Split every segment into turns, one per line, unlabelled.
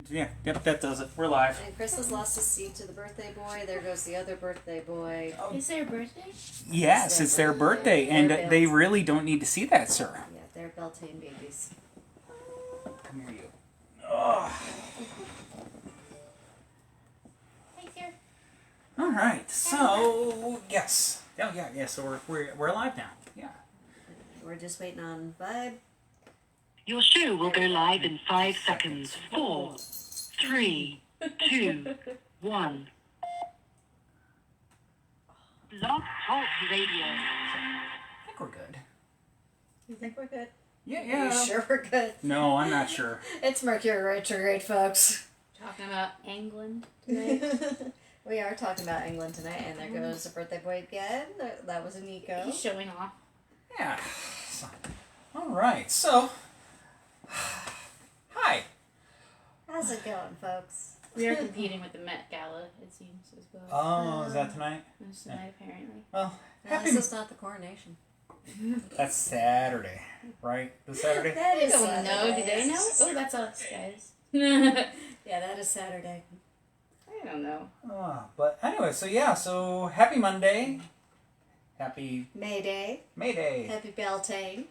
Yeah, yep, that does it. We're live.
And Chris has lost his seat to the birthday boy. There goes the other birthday boy.
Oh. Is their birthday?
Yes, it's their birthday, and they really don't need to see that, sir.
Yeah, they're Beltane babies.
Come here, you. Oh.
Thank you.
All right, so yes, yeah. So we're live now. Yeah.
We're just waiting on Vibe.
Your show will go live in 5 seconds. 4, 3, 2, 1. Blog Talk Radio.
I think we're good.
You think we're good?
Yeah.
You sure we're good?
No, I'm not sure.
It's Mercury retrograde, folks.
Talking about England tonight.
We are talking about England tonight, and there goes the birthday boy again. That was a Nico.
He's showing off.
Yeah. So, all right. So, hi.
How's it going, folks?
We are competing with the Met Gala, it seems, as well.
Oh, is that tonight?
It's tonight, apparently.
Well,
This is not the coronation.
That's Saturday, right? This Saturday?
That
I
is
don't
Saturday.
know. Do they know? Oh, that's us, guys.
Yeah, that is Saturday.
I don't know.
But anyway, so happy Monday. Happy
May Day.
May Day.
Happy Beltane.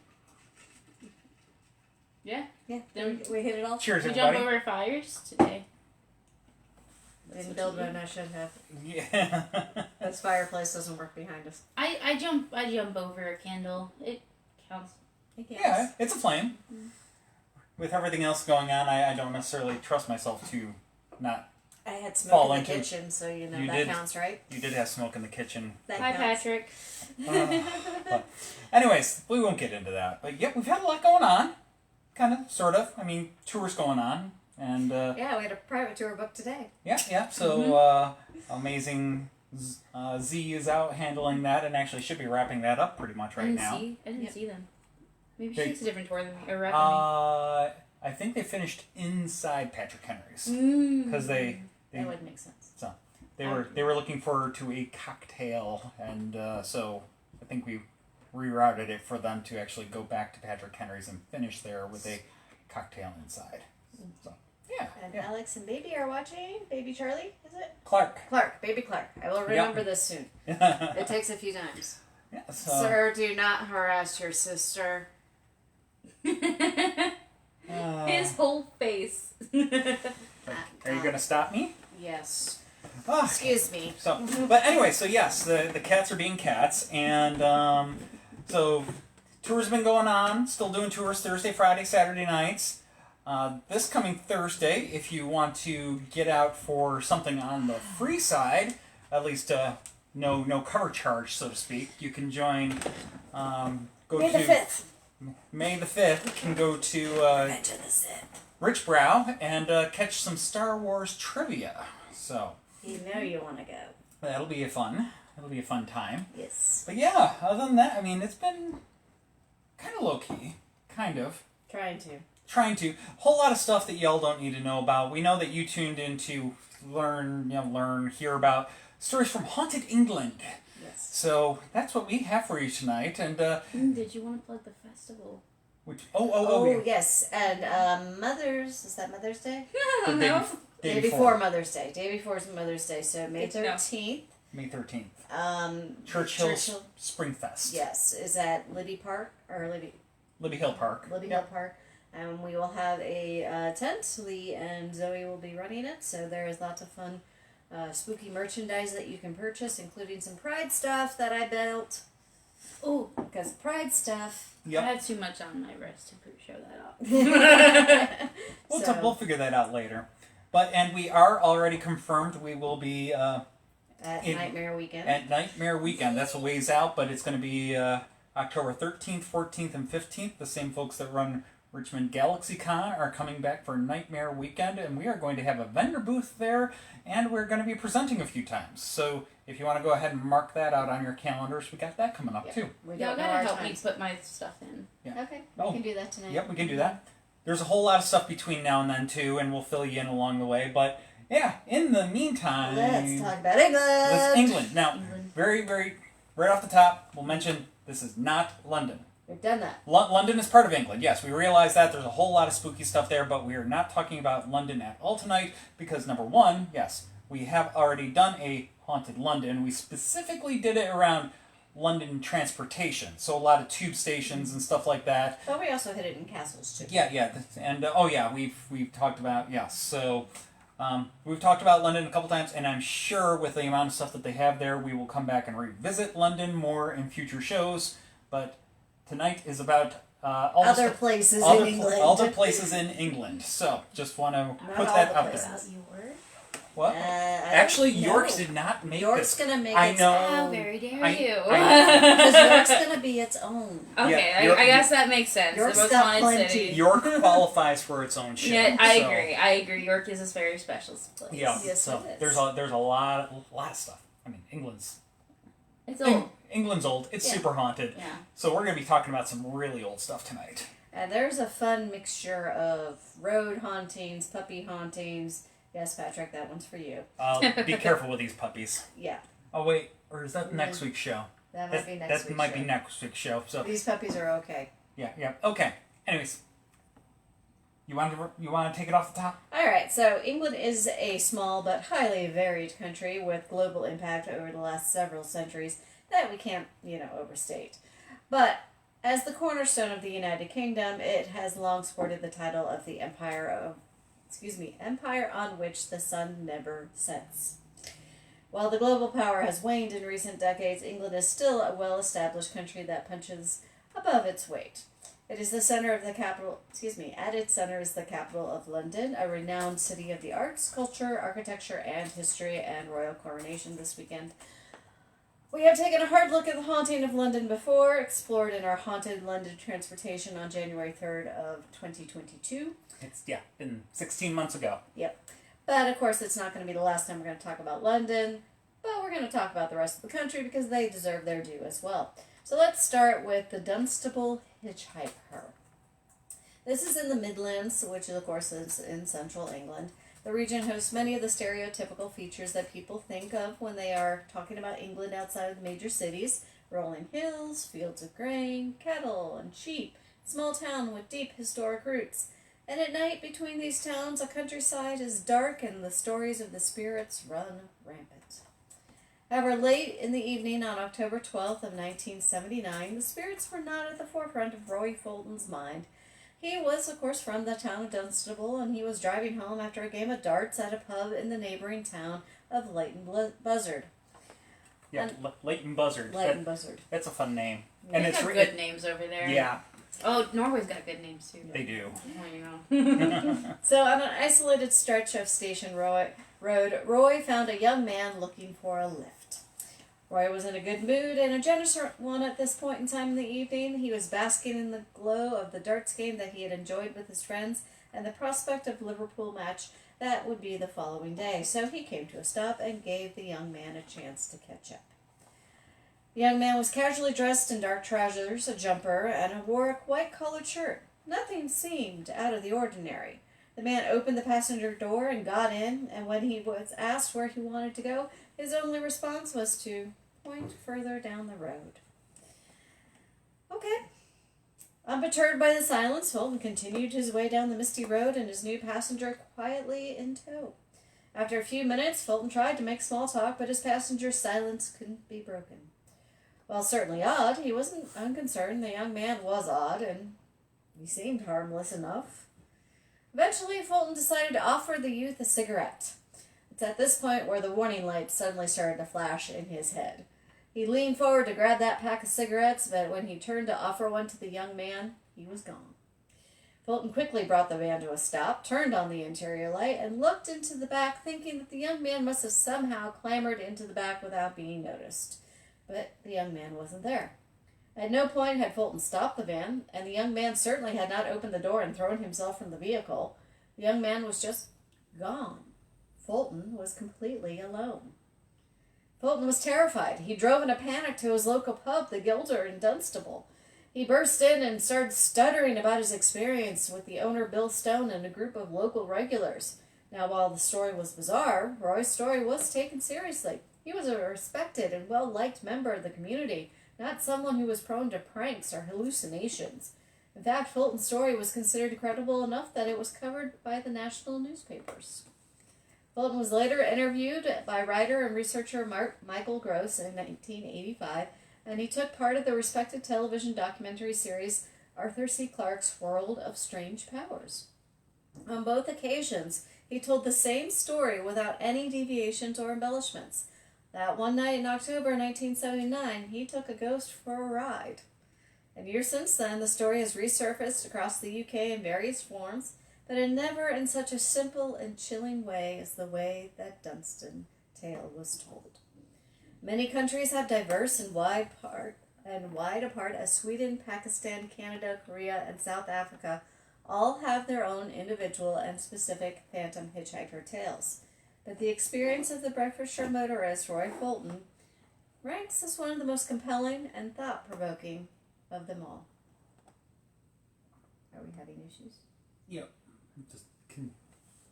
Yeah.
Yeah,
Then
we hit it all.
Cheers,
we jump
everybody.
over fires today.
Didn't build one, I should have.
Yeah.
This fireplace doesn't work behind us.
I jump over a candle. It counts.
Yeah, it's a flame. With everything else going on, I don't necessarily trust myself to not.
I had smoke
Fall
in the
into-
kitchen, so you know
You
that
did.
counts, right?
You did have smoke in the kitchen.
That
Hi,
counts.
Patrick.
But anyways, we won't get into that. But yep, we've had a lot going on. Kind of, sort of. I mean, tours going on. And
Yeah, we had a private tour booked today.
yeah. So amazing Z is out handling that and actually should be wrapping that up pretty much right now.
I didn't see them. Maybe
They-
she takes a different tour than me. Or
I think they finished inside Patrick Henry's
Mm.
because they
That would make sense.
so they were looking forward to a cocktail, and so I think we rerouted it for them to actually go back to Patrick Henry's and finish there with a cocktail inside. So yeah,
And
yeah.
Alex and Baby are watching. Baby Charlie, is it?
Clark.
Baby Clark. I will remember this soon. It takes a few times.
Yeah,
Sir, do not harass your sister.
His whole face.
Are you gonna stop me?
Yes.
Ah,
Excuse me.
So, but anyway, so yes, the cats are being cats, and so tours have been going on. Still doing tours Thursday, Friday, Saturday nights. This coming Thursday, if you want to get out for something on the free side, at least no cover charge, so to speak, you can join. Go
May
to
the 5th.
May the 5th. You can go to
Revenge of the Sith.
Richbrow and catch some Star Wars trivia. So.
You know you want to go.
That'll be fun. It'll be a fun time.
Yes.
But yeah, other than that, I mean, it's been kind of low-key. Kind of. Trying to. Whole lot of stuff that y'all don't need to know about. We know that you tuned in to hear about stories from haunted England.
Yes.
So that's what we have for you tonight. And,
Did you want to plug the festival?
which,
Oh, yes. And is that Mother's Day?
I don't know.
Day before Mother's Day. Day before is Mother's Day. So May
Good to know.
13th.
May 13th. Churchill Springfest.
Yes. Is at Libby Park or
Libby Hill Park.
Libby Hill Park. And we will have a tent. Lee and Zoe will be running it. So there is lots of fun spooky merchandise that you can purchase, including some Pride stuff that I built.
Oh,
Because Pride stuff.
Yep.
I had too much on my wrist to show that off.
We'll figure that out later. And we are already confirmed we will be
at Nightmare Weekend.
at Nightmare Weekend. That's a ways out, but it's going to be October 13th, 14th, and 15th. The same folks that run Richmond GalaxyCon are coming back for Nightmare Weekend, and we are going to have a vendor booth there, and we're going to be presenting a few times. So if you want to go ahead and mark that out on your calendars, we got that coming up too.
We
Y'all
don't know
gotta
our
help
times.
me put my stuff in.
Yeah.
Okay,
Oh.
we can do that tonight.
Yep, we can do that. There's a whole lot of stuff between now and then too, and we'll fill you in along the way. But yeah, in the meantime,
Let's talk about England.
Let's England. Now,
England.
very, very, right off the top, we'll mention this is not London.
We've done that.
London is part of England. Yes, we realize that. There's a whole lot of spooky stuff there, but we are not talking about London at all tonight because, number one, yes, we have already done a Haunted London. We specifically did it around London transportation, so a lot of tube stations and stuff like that.
But we also hit it in castles, too.
Yeah, and we've talked about, yes, so we've talked about London a couple times, and I'm sure with the amount of stuff that they have there, we will come back and revisit London more in future shows, but tonight is about
other places in England.
Other places in England. So, just want to put that out there. What? Actually, York's did not make
York's
this.
going to make
I
its
know.
How very dare you?
Because York's going to be its own.
Okay,
Yeah,
I guess that makes sense.
York's
They're both
got
haunted
plenty.
cities.
York qualifies for its own show.
Yeah, I agree. York is a very special place.
Yeah,
Yes,
so
it is.
there's a lot of stuff. I mean,
It's old.
England's old. It's
Yeah.
super haunted.
Yeah.
So we're going to be talking about some really old stuff tonight.
And there's a fun mixture of road hauntings, puppy hauntings. Yes, Patrick, that one's for you.
Be careful with these puppies.
Yeah,
Oh wait, or is that next week's show?
that might be next week's
That might
show.
be next week's show. So
These puppies are okay.
yeah. Okay. Anyways, you want to take it off the top?
All right, so England is a small but highly varied country with global impact over the last several centuries that we can't, overstate. But as the cornerstone of the United Kingdom, it has long sported the title of the empire on which the sun never sets. While the global power has waned in recent decades, England is still a well-established country that punches above its weight. It is the center of the capital, at its center is the capital of London, a renowned city of the arts, culture, architecture, and history, and royal coronation this weekend. We have taken a hard look at the haunting of London before, explored in our Haunted London Transportation on January 3rd of 2022.
It's been 16 months ago.
Yep. But of course it's not going to be the last time we're going to talk about London, but we're going to talk about the rest of the country because they deserve their due as well. So let's start with the Dunstable Hitchhiker. This is in the Midlands, which of course is in central England. The region hosts many of the stereotypical features that people think of when they are talking about England outside of the major cities. Rolling hills, fields of grain, cattle and sheep, small town with deep historic roots. And at night, between these towns, a countryside is dark and the stories of the spirits run rampant. However, late in the evening on October 12th of 1979, the spirits were not at the forefront of Roy Fulton's mind. He was, of course, from the town of Dunstable, and he was driving home after a game of darts at a pub in the neighboring town of Leighton Buzzard.
Yeah, Leighton Buzzard.
Leighton Buzzard.
That's a fun name.
They
And it's
have good names over there.
Yeah,
Oh, Norway's got good names too.
they do.
There you go.
So on an isolated stretch of Station Road, Roy found a young man looking for a lift. Roy was in a good mood and a generous one at this point in time in the evening. He was basking in the glow of the darts game that he had enjoyed with his friends and the prospect of Liverpool match that would be the following day. So he came to a stop and gave the young man a chance to catch up. The young man was casually dressed in dark trousers, a jumper, and wore a white-collared shirt. Nothing seemed out of the ordinary. The man opened the passenger door and got in, and when he was asked where he wanted to go, his only response was to point further down the road. Okay. Unperturbed by the silence, Fulton continued his way down the misty road and his new passenger quietly in tow. After a few minutes, Fulton tried to make small talk, but his passenger's silence couldn't be broken. While certainly odd, he wasn't unconcerned. The young man was odd, and he seemed harmless enough. Eventually, Fulton decided to offer the youth a cigarette. It's at this point where the warning lights suddenly started to flash in his head. He leaned forward to grab that pack of cigarettes, but when he turned to offer one to the young man, he was gone. Fulton quickly brought the van to a stop, turned on the interior light, and looked into the back, thinking that the young man must have somehow clambered into the back without being noticed. But the young man wasn't there. At no point had Fulton stopped the van, and the young man certainly had not opened the door and thrown himself from the vehicle. The young man was just gone. Fulton was completely alone. Fulton was terrified. He drove in a panic to his local pub, the Gilder in Dunstable. He burst in and started stuttering about his experience with the owner, Bill Stone, and a group of local regulars. Now, while the story was bizarre, Roy's story was taken seriously. He was a respected and well-liked member of the community, not someone who was prone to pranks or hallucinations. In fact, Fulton's story was considered credible enough that it was covered by the national newspapers. Fulton was later interviewed by writer and researcher Michael Gross in 1985, and he took part of the respected television documentary series Arthur C. Clarke's World of Strange Powers. On both occasions, he told the same story without any deviations or embellishments. That one night in October 1979, he took a ghost for a ride. And years since then, the story has resurfaced across the UK in various forms, but never in such a simple and chilling way as the way that Dunstan tale was told. Many countries have diverse and wide apart as Sweden, Pakistan, Canada, Korea, and South Africa all have their own individual and specific phantom hitchhiker tales. But the experience of the Bedfordshire motorist Roy Fulton ranks as one of the most compelling and thought-provoking of them all. Are we having issues?
Yep.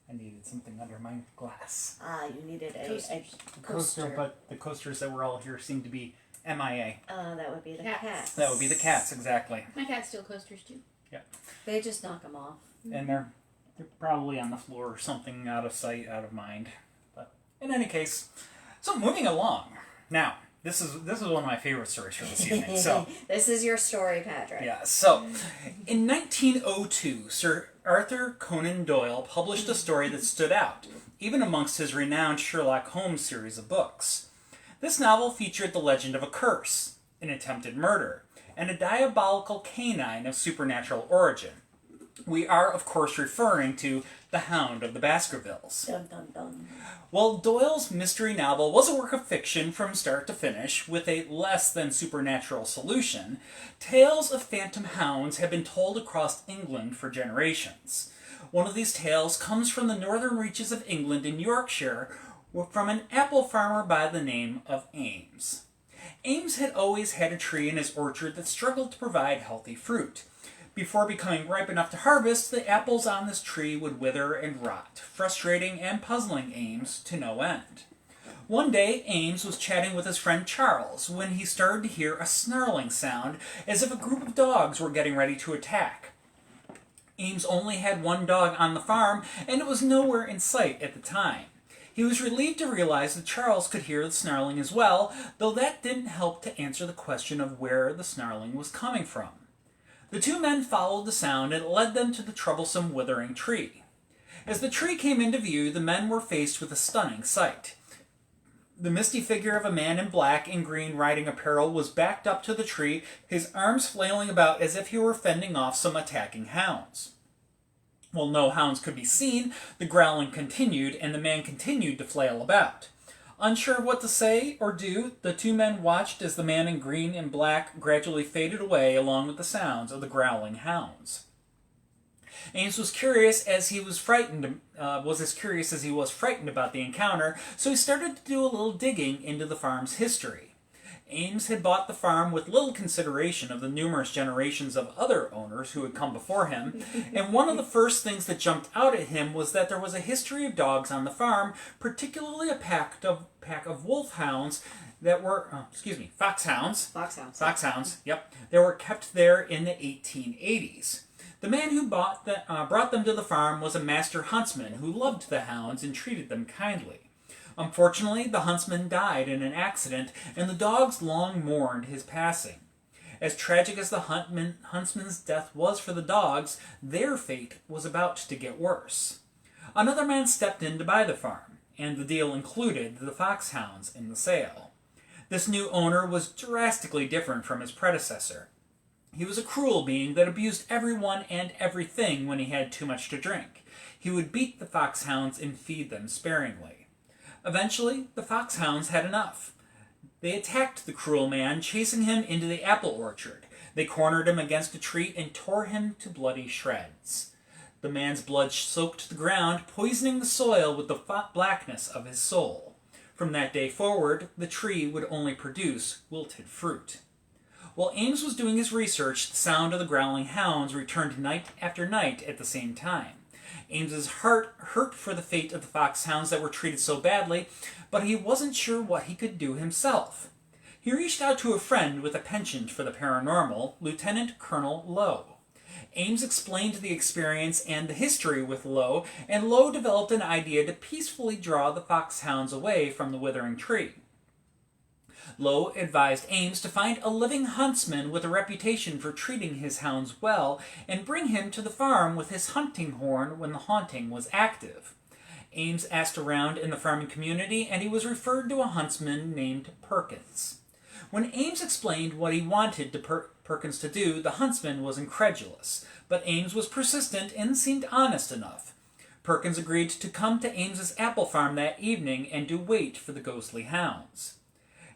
I needed something under my glass.
Ah, you needed a
Coaster, but the coasters that were all here seem to be MIA.
That would be the
Cats.
cats.
That would be the cats, exactly.
My cats steal coasters too.
They just knock them off.
And they're probably on the floor or something, out of sight, out of mind. But in any case, so moving along. Now, this is one of my favorite stories for this evening. So
This is your story, Patrick.
yeah, so in 1902, Sir Arthur Conan Doyle published a story that stood out, even amongst his renowned Sherlock Holmes series of books. This novel featured the legend of a curse, an attempted murder, and a diabolical canine of supernatural origin. We are, of course, referring to The Hound of the Baskervilles.
Dun, dun, dun.
While Doyle's mystery novel was a work of fiction from start to finish, with a less than supernatural solution, tales of phantom hounds have been told across England for generations. One of these tales comes from the northern reaches of England in Yorkshire, from an apple farmer by the name of Ames. Ames had always had a tree in his orchard that struggled to provide healthy fruit. Before becoming ripe enough to harvest, the apples on this tree would wither and rot, frustrating and puzzling Ames to no end. One day, Ames was chatting with his friend Charles when he started to hear a snarling sound, as if a group of dogs were getting ready to attack. Ames only had one dog on the farm, and it was nowhere in sight at the time. He was relieved to realize that Charles could hear the snarling as well, though that didn't help to answer the question of where the snarling was coming from. The two men followed the sound, and it led them to the troublesome withering tree. As the tree came into view, the men were faced with a stunning sight. The misty figure of a man in black and green riding apparel was backed up to the tree, his arms flailing about as if he were fending off some attacking hounds. While no hounds could be seen, the growling continued, and the man continued to flail about. Unsure of what to say or do, the two men watched as the man in green and black gradually faded away along with the sounds of the growling hounds. Ames was curious as he was frightened about the encounter, so he started to do a little digging into the farm's history. Ames had bought the farm with little consideration of the numerous generations of other owners who had come before him, and one of the first things that jumped out at him was that there was a history of dogs on the farm, particularly a pack of wolfhounds that were, foxhounds. Foxhounds, yep. They were kept there in the 1880s. The man who brought them to the farm was a master huntsman who loved the hounds and treated them kindly. Unfortunately, the huntsman died in an accident, and the dogs long mourned his passing. As tragic as the huntsman's death was for the dogs, their fate was about to get worse. Another man stepped in to buy the farm, and the deal included the foxhounds in the sale. This new owner was drastically different from his predecessor. He was a cruel being that abused everyone and everything when he had too much to drink. He would beat the foxhounds and feed them sparingly. Eventually, the foxhounds had enough. They attacked the cruel man, chasing him into the apple orchard. They cornered him against a tree and tore him to bloody shreds. The man's blood soaked the ground, poisoning the soil with the blackness of his soul. From that day forward, the tree would only produce wilted fruit. While Ames was doing his research, the sound of the growling hounds returned night after night at the same time. Ames's heart hurt for the fate of the foxhounds that were treated so badly, but he wasn't sure what he could do himself. He reached out to a friend with a penchant for the paranormal, Lieutenant Colonel Loews. Ames explained the experience and the history with Loews, and Loews developed an idea to peacefully draw the foxhounds away from the withering tree. Loews advised Ames to find a living huntsman with a reputation for treating his hounds well and bring him to the farm with his hunting horn when the haunting was active. Ames asked around in the farming community, and he was referred to a huntsman named Perkins. When Ames explained what he wanted Perkins to do, the huntsman was incredulous, but Ames was persistent and seemed honest enough. Perkins agreed to come to Ames's apple farm that evening and to wait for the ghostly hounds.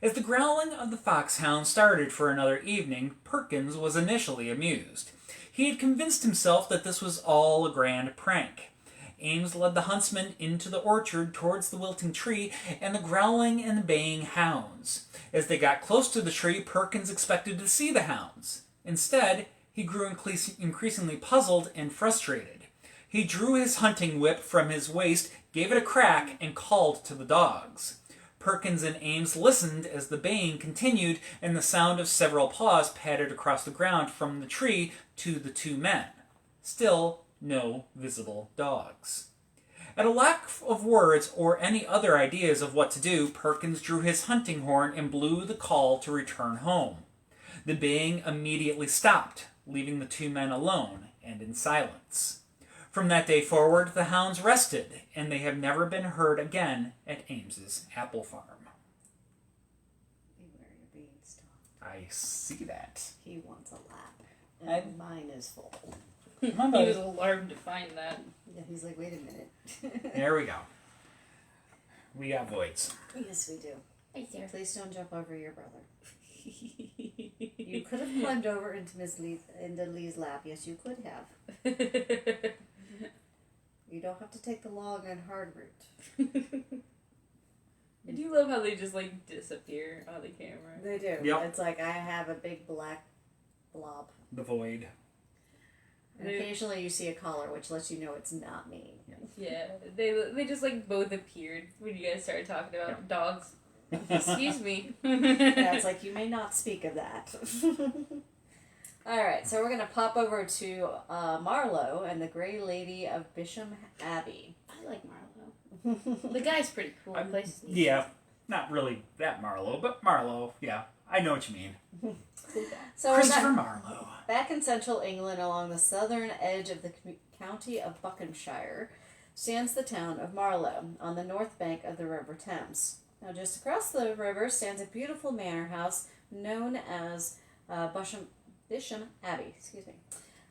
As the growling of the foxhound started for another evening, Perkins was initially amused. He had convinced himself that this was all a grand prank. Ames led the huntsman into the orchard towards the wilting tree and the growling and baying hounds. As they got close to the tree, Perkins expected to see the hounds. Instead, he grew increasingly puzzled and frustrated. He drew his hunting whip from his waist, gave it a crack, and called to the dogs. Perkins and Ames listened as the baying continued and the sound of several paws pattered across the ground from the tree to the two men. Still, no visible dogs. At a lack of words or any other ideas of what to do, Perkins drew his hunting horn and blew the call to return home. The baying immediately stopped, leaving the two men alone and in silence. From that day forward, the hounds rested, and they have never been heard again at Ames's apple farm.
Beware your beanstalk.
I see that.
He wants a lap, and mine is full.
He was alarmed to find that.
Yeah, he's like, wait a minute.
There we go. We got voids.
Yes, we do.
Hey, there.
Please don't jump over your brother. You could have climbed over into Lee's lap. Yes, you could have. You don't have to take the long and hard route.
I do love how they just like disappear on the camera.
They do.
Yep.
It's like I have a big black blob.
The void.
And occasionally you see a collar, which lets you know it's not me.
Yeah, they just like both appeared when you guys started talking about dogs. Excuse me.
Yeah, it's like you may not speak of that. Alright, so we're going to pop over to Marlowe and the Grey Lady of Bisham Abbey.
I like Marlowe. The guy's pretty cool. The place is neat.
Yeah, not really that Marlowe, but Marlowe, yeah. I know what you mean.
Cool guy.
So
Christopher Marlowe.
back in central England along the southern edge of the county of Buckinghamshire stands the town of Marlowe on the north bank of the River Thames. Now just across the river stands a beautiful manor house known as Bisham Abbey.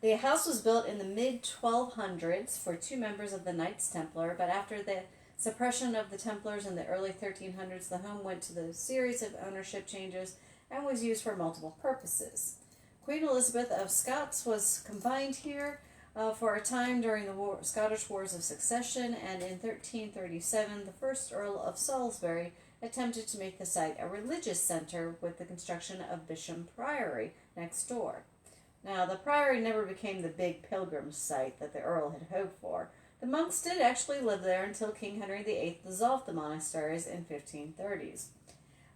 The house was built in the mid-1200s for two members of the Knights Templar, but after the suppression of the Templars in the early 1300s, the home went to the series of ownership changes and was used for multiple purposes. Queen Elizabeth of Scots was confined here for a time during the Scottish Wars of Succession, and in 1337 the first Earl of Salisbury attempted to make the site a religious centre with the construction of Bisham Priory next door. Now, the priory never became the big pilgrim site that the Earl had hoped for. The monks did actually live there until King Henry VIII dissolved the monasteries in 1530s.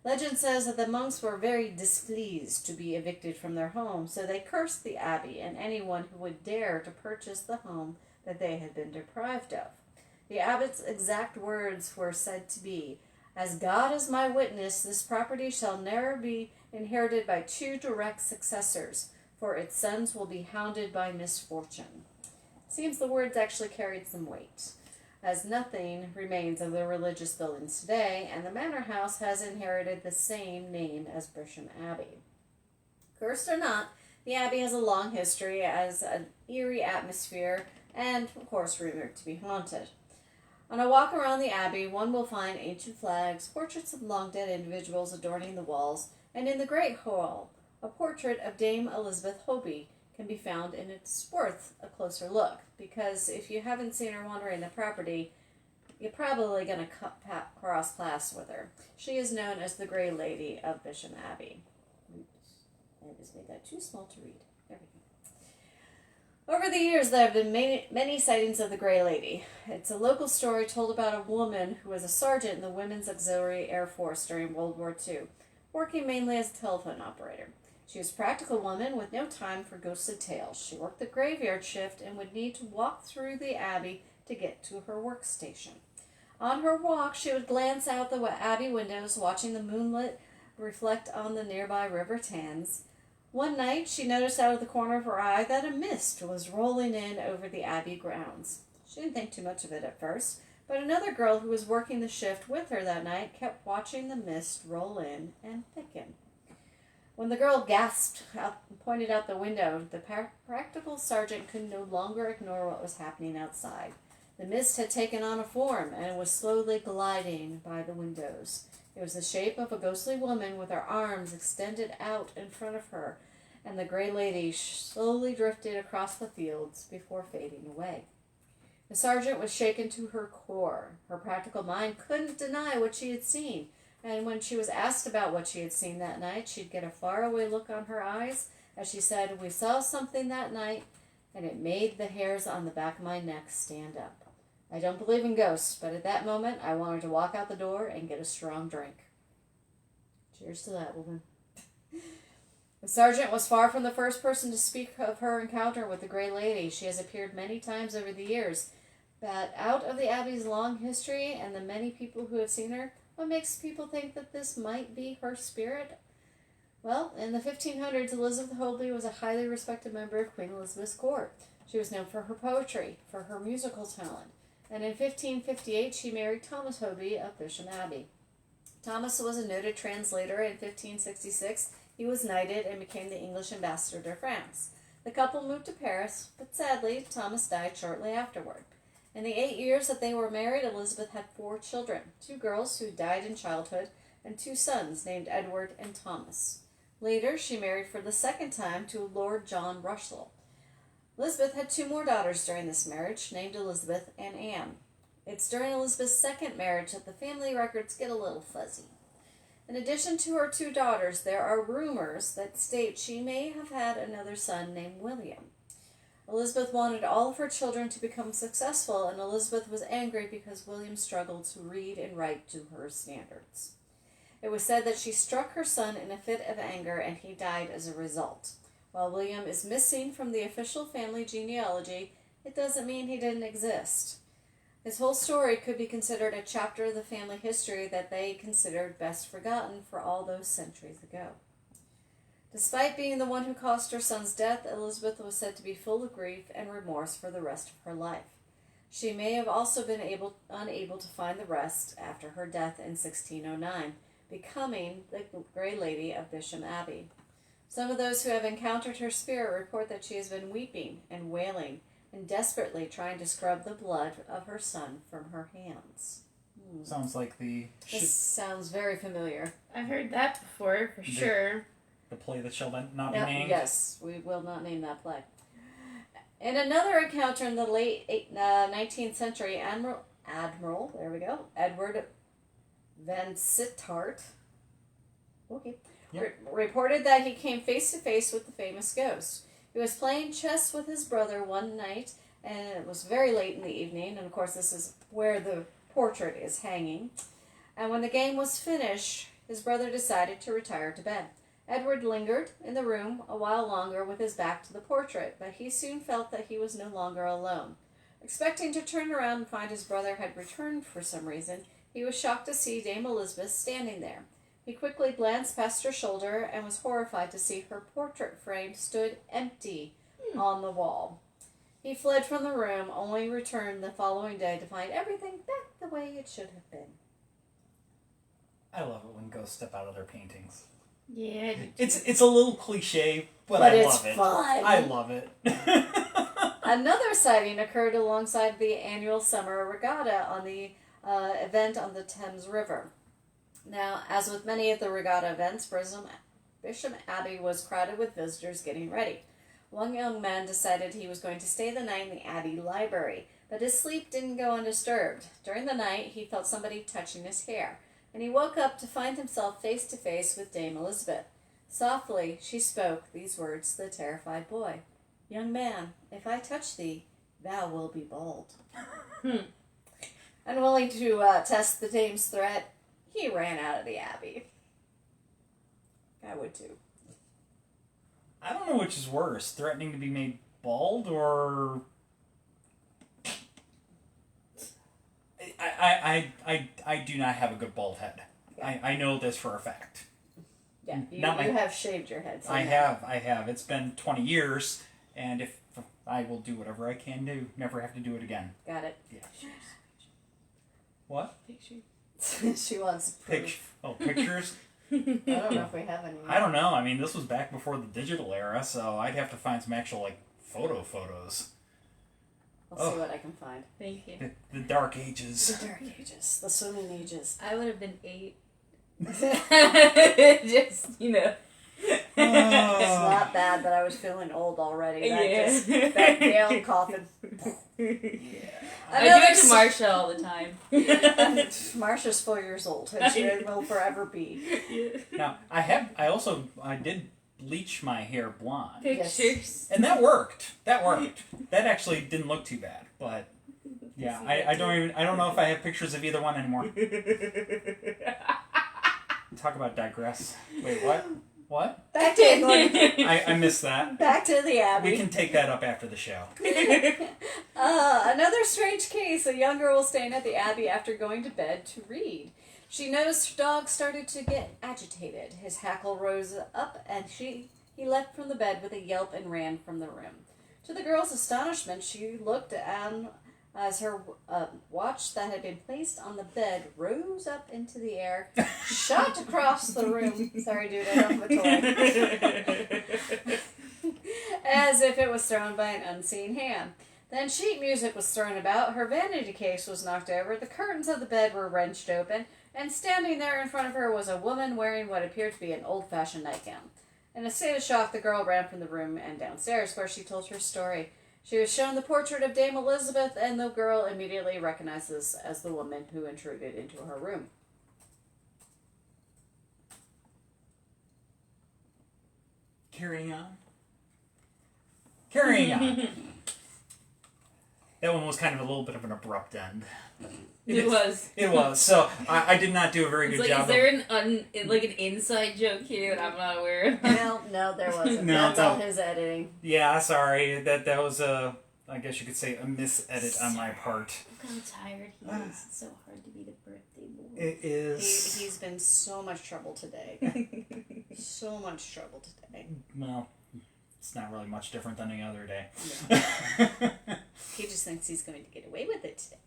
Legend says that the monks were very displeased to be evicted from their home, so they cursed the abbey and anyone who would dare to purchase the home that they had been deprived of. The abbot's exact words were said to be, "As God is my witness, this property shall never be inherited by two direct successors, for its sons will be hounded by misfortune." Seems the words actually carried some weight, as nothing remains of the religious buildings today, and the manor house has inherited the same name as Bisham Abbey. Cursed or not, the abbey has a long history as an eerie atmosphere and, of course, rumored to be haunted. On a walk around the abbey, one will find ancient flags, portraits of long-dead individuals adorning the walls, and in the great hall, a portrait of Dame Elizabeth Hoby can be found, and it's worth a closer look, because if you haven't seen her wandering the property, you're probably going to cross paths with her. She is known as the Grey Lady of Bisham Abbey. Oops, I just made that too small to read. There we go. Over the years, there have been many sightings of the Grey Lady. It's a local story told about a woman who was a sergeant in the Women's Auxiliary Air Force during World War II. working mainly as a telephone operator. She was a practical woman with no time for ghostly tales. She worked the graveyard shift and would need to walk through the Abbey to get to her workstation. On her walk, she would glance out the Abbey windows, watching the moonlit reflect on the nearby River Thames. One night, she noticed out of the corner of her eye that a mist was rolling in over the Abbey grounds. She didn't think too much of it at first, but another girl who was working the shift with her that night kept watching the mist roll in and thicken. When the girl gasped out and pointed out the window, the practical sergeant could no longer ignore what was happening outside. The mist had taken on a form and was slowly gliding by the windows. It was the shape of a ghostly woman with her arms extended out in front of her, and the gray lady slowly drifted across the fields before fading away. The sergeant was shaken to her core. Her practical mind couldn't deny what she had seen, and when she was asked about what she had seen that night, she'd get a faraway look on her eyes as she said, "We saw something that night, and it made the hairs on the back of my neck stand up. I don't believe in ghosts, but at that moment I wanted to walk out the door and get a strong drink." Cheers to that, woman. The sergeant was far from the first person to speak of her encounter with the Grey Lady. She has appeared many times over the years, but out of the Abbey's long history and the many people who have seen her, what makes people think that this might be her spirit? Well, in the 1500s, Elizabeth Hoadley was a highly respected member of Queen Elizabeth's court. She was known for her poetry, for her musical talent, and in 1558 she married Thomas Hoadley of Bisham Abbey. Thomas was a noted translator. In 1566 he was knighted and became the English ambassador to France. The couple moved to Paris, but sadly Thomas died shortly afterward. In the 8 years that they were married, Elizabeth had 4 children, 2 girls who died in childhood, and 2 sons named Edward and Thomas. Later she married for the second time to Lord John Russell. Elizabeth had 2 more daughters during this marriage, named Elizabeth and Anne. It's during Elizabeth's second marriage that the family records get a little fuzzy. In addition to her 2 daughters, there are rumors that state she may have had another son named William. Elizabeth wanted all of her children to become successful, and Elizabeth was angry because William struggled to read and write to her standards. It was said that she struck her son in a fit of anger, and he died as a result. While William is missing from the official family genealogy, it doesn't mean he didn't exist. His whole story could be considered a chapter of the family history that they considered best forgotten for all those centuries ago. Despite being the one who caused her son's death, Elizabeth was said to be full of grief and remorse for the rest of her life. She may have also been unable to find the rest after her death in 1609, becoming the Grey Lady of Bisham Abbey. Some of those who have encountered her spirit report that she has been weeping and wailing and desperately trying to scrub the blood of her son from her hands.
Sounds like
This sounds very familiar.
I've heard that before, for sure.
the play that shall not be
No,
named.
yes, we will not name that play. In another encounter in the late 19th century, Admiral, there we go, Edward Van Sittart, reported that he came face to face with the famous ghost. He was playing chess with his brother one night, and it was very late in the evening, and of course this is where the portrait is hanging. And when the game was finished, his brother decided to retire to bed. Edward lingered in the room a while longer with his back to the portrait, but he soon felt that he was no longer alone. Expecting to turn around and find his brother had returned for some reason, he was shocked to see Dame Elizabeth standing there. He quickly glanced past her shoulder and was horrified to see her portrait frame stood empty on the wall. He fled from the room, only returned the following day to find everything back the way it should have been.
I love it when ghosts step out of their paintings.
Yeah.
It's a little cliche, but I
it's
love it.
fun.
I love it.
Another sighting occurred alongside the annual summer regatta on the event on the Thames River. Now, as with many of the regatta events, Bisham Abbey was crowded with visitors getting ready. One young man decided he was going to stay the night in the Abbey library, but his sleep didn't go undisturbed. During the night, he felt somebody touching his hair, and he woke up to find himself face to face with Dame Elizabeth. Softly, she spoke these words to the terrified boy. "Young man, if I touch thee, thou will be bald." Unwilling to test the dame's threat, he ran out of the Abbey. I would too.
I don't know which is worse, threatening to be made bald or... I do not have a good bald head. I know this for a fact.
Yeah, you
Not my-
have shaved your head. So
I have. It's been 20 years, and if I will do whatever I can do, never have to do it again.
Got it.
Yeah. What?
Picture.
She wants proof.
Pictures?
I don't know if we have any.
I don't know. I mean, this was back before the digital era, so I'd have to find some actual, photos.
I'll see what I can find.
Thank you.
The dark ages.
The dark ages. The swimming ages.
I would have been 8. Just,
It's not bad that I was feeling old already. That Gail coughing.
I do it to Marsha all the time.
Marsha's 4 years old, and she will forever be.
Now, I did bleach my hair blonde.
Pictures.
And that worked. That actually didn't look too bad, but yeah, I don't know if I have pictures of either one anymore. Talk about digress. Wait, what? What?
Back to England.
I missed that.
Back to the Abbey.
We can take that up after the show.
Another strange case. A young girl was staying at the Abbey after going to bed to read. She noticed her dog started to get agitated. His hackle rose up, and he leapt from the bed with a yelp and ran from the room. To the girl's astonishment, she looked as her watch that had been placed on the bed rose up into the air, shot across the room. Sorry, dude, I don't have a toy. As if it was thrown by an unseen hand. Then sheet music was thrown about, her vanity case was knocked over, the curtains of the bed were wrenched open, and standing there in front of her was a woman wearing what appeared to be an old-fashioned nightgown. In a state of shock, the girl ran from the room and downstairs, where she told her story. She was shown the portrait of Dame Elizabeth, and the girl immediately recognizes as the woman who intruded into her room.
Carrying on. That one was kind of a little bit of an abrupt end.
It was.
It was. So I did not do a very good job.
Is there an inside joke here that I'm not aware of?
No, there wasn't.
No,
That's all his editing.
Yeah, sorry. That was I guess you could say a misedit on my part.
Look how tired he is. It's so hard to be the birthday boy.
It is.
He's been so much trouble today. So much trouble today.
Well, it's not really much different than any other day.
Yeah. He just thinks he's going to get away with it today.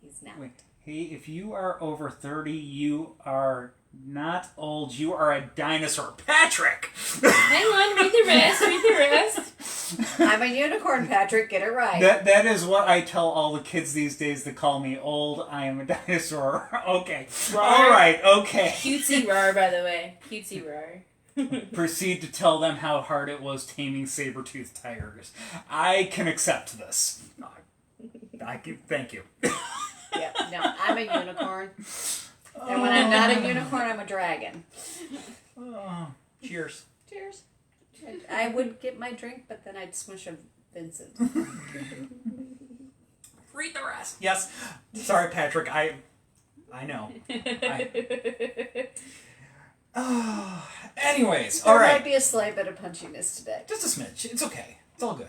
He's not.
Wait, hey, if you are over 30, you are not old. You are a dinosaur. Patrick!
Hang on, read the rest.
I'm a unicorn, Patrick. Get it right.
That is what I tell all the kids these days that call me old. I am a dinosaur. Okay. All right, okay.
Cutesy rar, by the way. Cutesy rar.
Proceed to tell them how hard it was taming saber-toothed tigers. I can accept this. Thank you.
Yeah, no, I'm a unicorn. And when I'm not a unicorn, I'm a dragon.
Oh, cheers.
Cheers. I would get my drink, but then I'd smush a Vincent.
Read the rest. Yes. Sorry, Patrick. I know. Anyways, all right.
There might be a slight bit of punchiness today.
Just a smidge. It's okay. It's all good.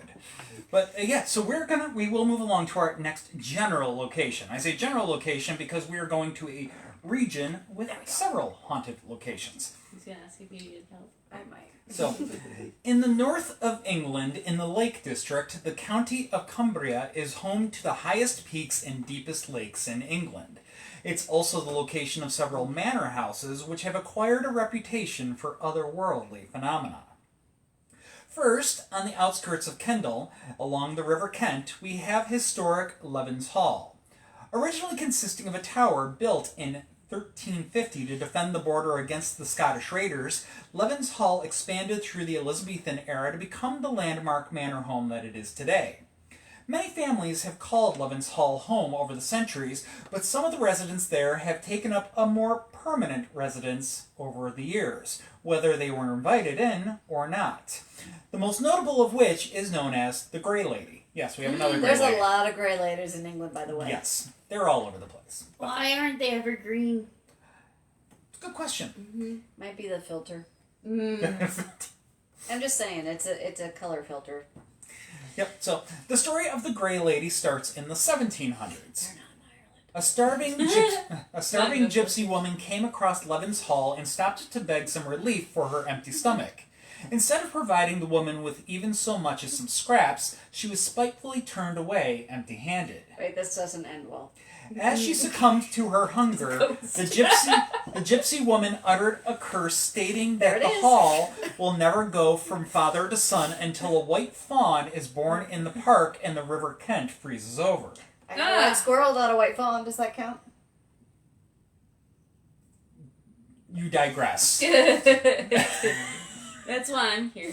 But yeah, so we will move along to our next general location. I say general location because we are going to a region with several haunted locations.
He's gonna ask if you needed help.
I might.
So, in the north of England, in the Lake District, the county of Cumbria is home to the highest peaks and deepest lakes in England. It's also the location of several manor houses which have acquired a reputation for otherworldly phenomena. First, on the outskirts of Kendal, along the River Kent, we have historic Levens Hall. Originally consisting of a tower built in 1350 to defend the border against the Scottish raiders, Levens Hall expanded through the Elizabethan era to become the landmark manor home that it is today. Many families have called Levens Hall home over the centuries, but some of the residents there have taken up a more permanent residence over the years, whether they were invited in or not. The most notable of which is known as the Grey Lady. Yes, we have another Grey
There's
Lady.
a lot of Grey Ladies in England, by the way.
Yes, they're all over the place.
Why aren't they evergreen?
Good question.
Might be the filter. I'm just saying, it's a color filter.
Yep. So the story of the Grey Lady starts in the 1700s.
They're not in Ireland.
A starving gypsy woman came across Levin's Hall and stopped to beg some relief for her empty stomach. Instead of providing the woman with even so much as some scraps, she was spitefully turned away empty-handed.
Wait, this doesn't end well.
As she succumbed to her hunger, the gypsy woman uttered a curse stating that the hall will never go from father to son until a white fawn is born in the park and the River Kent freezes over.
I got a white squirrel, not a white fawn. Does that count?
You digress.
That's why I'm here.